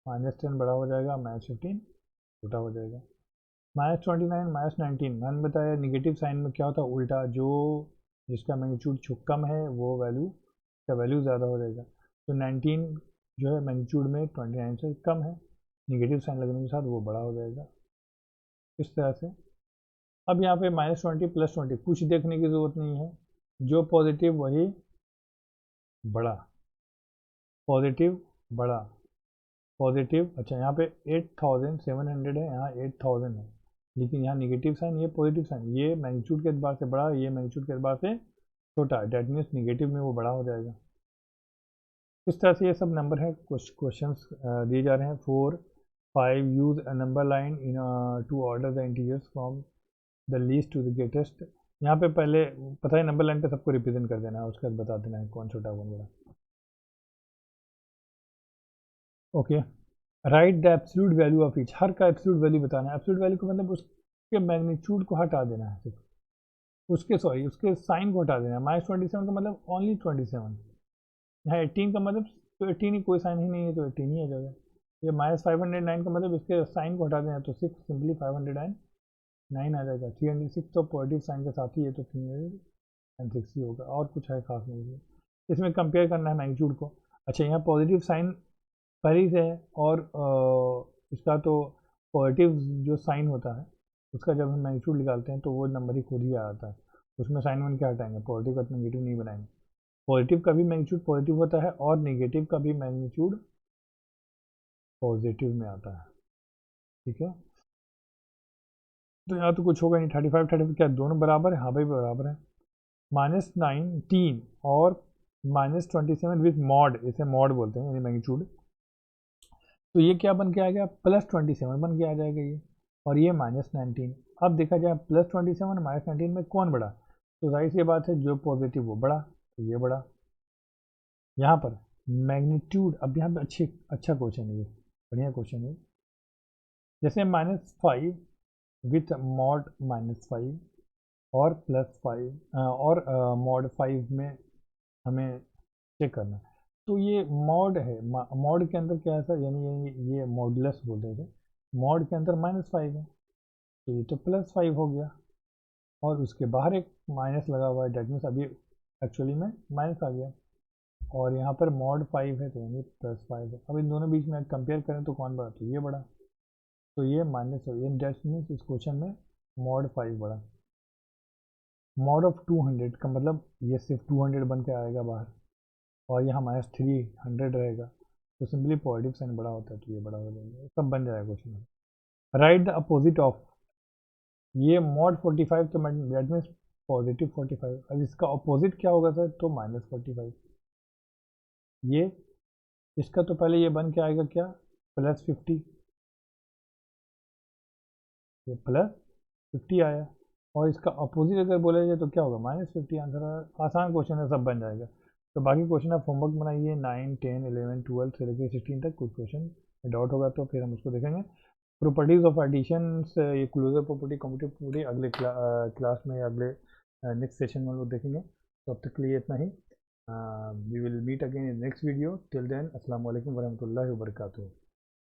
-10 बड़ा हो जाएगा, -15 छोटा हो जाएगा। -29 -19, मैंने बताया निगेटिव साइन में क्या होता है, उल्टा, जो जिसका मैग्नीट्यूड कम है वो वैल्यू का वैल्यू ज़्यादा हो जाएगा। तो 19 जो है मैग्नीट्यूड में 29 से कम है, निगेटिव साइन लगने के साथ वो बड़ा हो जाएगा, इस तरह से। अब यहाँ पे -20 +20, कुछ देखने की ज़रूरत नहीं है, जो पॉजिटिव वही बड़ा, पॉजिटिव बड़ा, पॉजिटिव। अच्छा, यहाँ पे 8700 है, यहाँ 8000 है, लेकिन यहाँ निगेटिव साइन, ये पॉजिटिव साइन, ये मैग्नीट्यूड के एतबार से बड़ा, ये मैग्नीट्यूड के एतबार से छोटा, डेट मीन्स निगेटिव में वो बड़ा हो जाएगा। इस तरह से ये सब नंबर है, कुछ क्वेश्चंस दिए जा रहे हैं। 4 5 use a number line in to order the integers from the least to the greatest. यहाँ पे पहले पता है नंबर लाइन पे सबको रिप्रेजेंट कर देना है, उसके बाद बता देना है कौन छोटा कौन बड़ा। Okay, write the absolute value of each, हर का एब्सोल्यूट वैल्यू बताना है। एब्सोल्यूट वैल्यू को मतलब उसके मैग्नीट्यूड को हटा देना है, सिर्फ उसके, सॉरी, उसके साइन को हटा देना है। -27 का मतलब ओनली 27, यहाँ 18 का मतलब तो 18 ही, कोई साइन ही नहीं है तो 18 ही आ जाएगा। ये -509 का मतलब इसके साइन को हटा देना, तो 6 सिंपली 509 आ जाएगा। 306 तो पॉजिटिव साइन के साथ ही है, तो 306 ही होगा, और कुछ है खास नहीं है। इसमें कंपेयर करना है मैग्नीट्यूड को। अच्छा, यहाँ पॉजिटिव साइन पहले से है, और इसका तो पॉजिटिव जो साइन होता है उसका जब हम मैग्नीट्यूड निकालते हैं तो वो नंबर ही खुद ही आ जाता है, उसमें साइन वन क्या हटाएंगे, पॉजिटिव का नेगेटिव नहीं बनाएंगे। पॉजिटिव का भी मैग्नीट्यूड पॉजिटिव होता है, और नेगेटिव का भी मैग्नीट्यूड पॉजिटिव में आता है, ठीक है। तो यहाँ तो कुछ होगा नहीं, 35 क्या दोनों बराबर है, हाँ भाई बराबर है। -19 और -27 विथ मॉड, इसे मॉड बोलते हैं, यानी मैग्नीट्यूड, तो ये क्या बन के आ गया, +27 बन के आ जाएगा ये, और ये -19। अब देखा जाए +27 -19 में कौन बड़ा, तो जाहिर सी बात है जो पॉजिटिव वो बड़ा, तो ये बड़ा। यहाँ पर मैग्नीट्यूड, अब यहाँ पे अच्छा क्वेश्चन है ये, बढ़िया क्वेश्चन है। जैसे -5 विथ मॉड -5 और +5 और मॉड 5 में हमें चेक करना है, तो ये मॉड है, मॉड के अंदर क्या है सर, यानी ये मॉडुलस बोलते थे, मॉड के अंदर -5 है, तो ये तो +5 हो गया, और उसके बाहर एक माइनस लगा हुआ है, डेट मीन्स अभी एक्चुअली में माइनस आ गया, और यहाँ पर मॉड 5 है तो यानी +5 है। अब इन दोनों बीच में कंपेयर करें तो कौन बड़ा, तो ये बड़ा, तो ये माइनस हो, ये डेट मीन्स इस क्वेश्चन में मॉड 5 बड़ा। मॉड ऑफ 200 का मतलब ये सिर्फ 200 बन के आएगा बाहर, और यहाँ -300 रहेगा, तो सिंपली पॉजिटिव साइन बड़ा होता है तो ये बड़ा हो जाएगा, सब बन जाएगा question. Right the opposite of, ये मॉड 45 तो दैट मीन्स +45, अब इसका अपोजिट क्या होगा सर, तो -45। ये इसका तो पहले ये बन के आएगा क्या, +50, ये +50 आया, और इसका अपोजिट अगर बोला जाए तो क्या होगा, -50 आंसर आया। आसान क्वेश्चन है, सब बन जाएगा। तो बाकी क्वेश्चन आप होमवर्क बनाइए, 9, 10, 11, 12 से लेकर 16 तक। कुछ क्वेश्चन डाउट होगा तो फिर हम उसको देखेंगे। प्रॉपर्टीज़ ऑफ एडिशंस, ये क्लोजर प्रॉपर्टी, कम्यूटेटिव प्रॉपर्टी अगले क्लास में, अगले नेक्स्ट सेशन में लोग देखेंगे। तो अब तक के लिए इतना ही। We will meet again in next video. Till then अस्सलाम वालेकुम वरहमतुल्लाहि वबरकातुहू।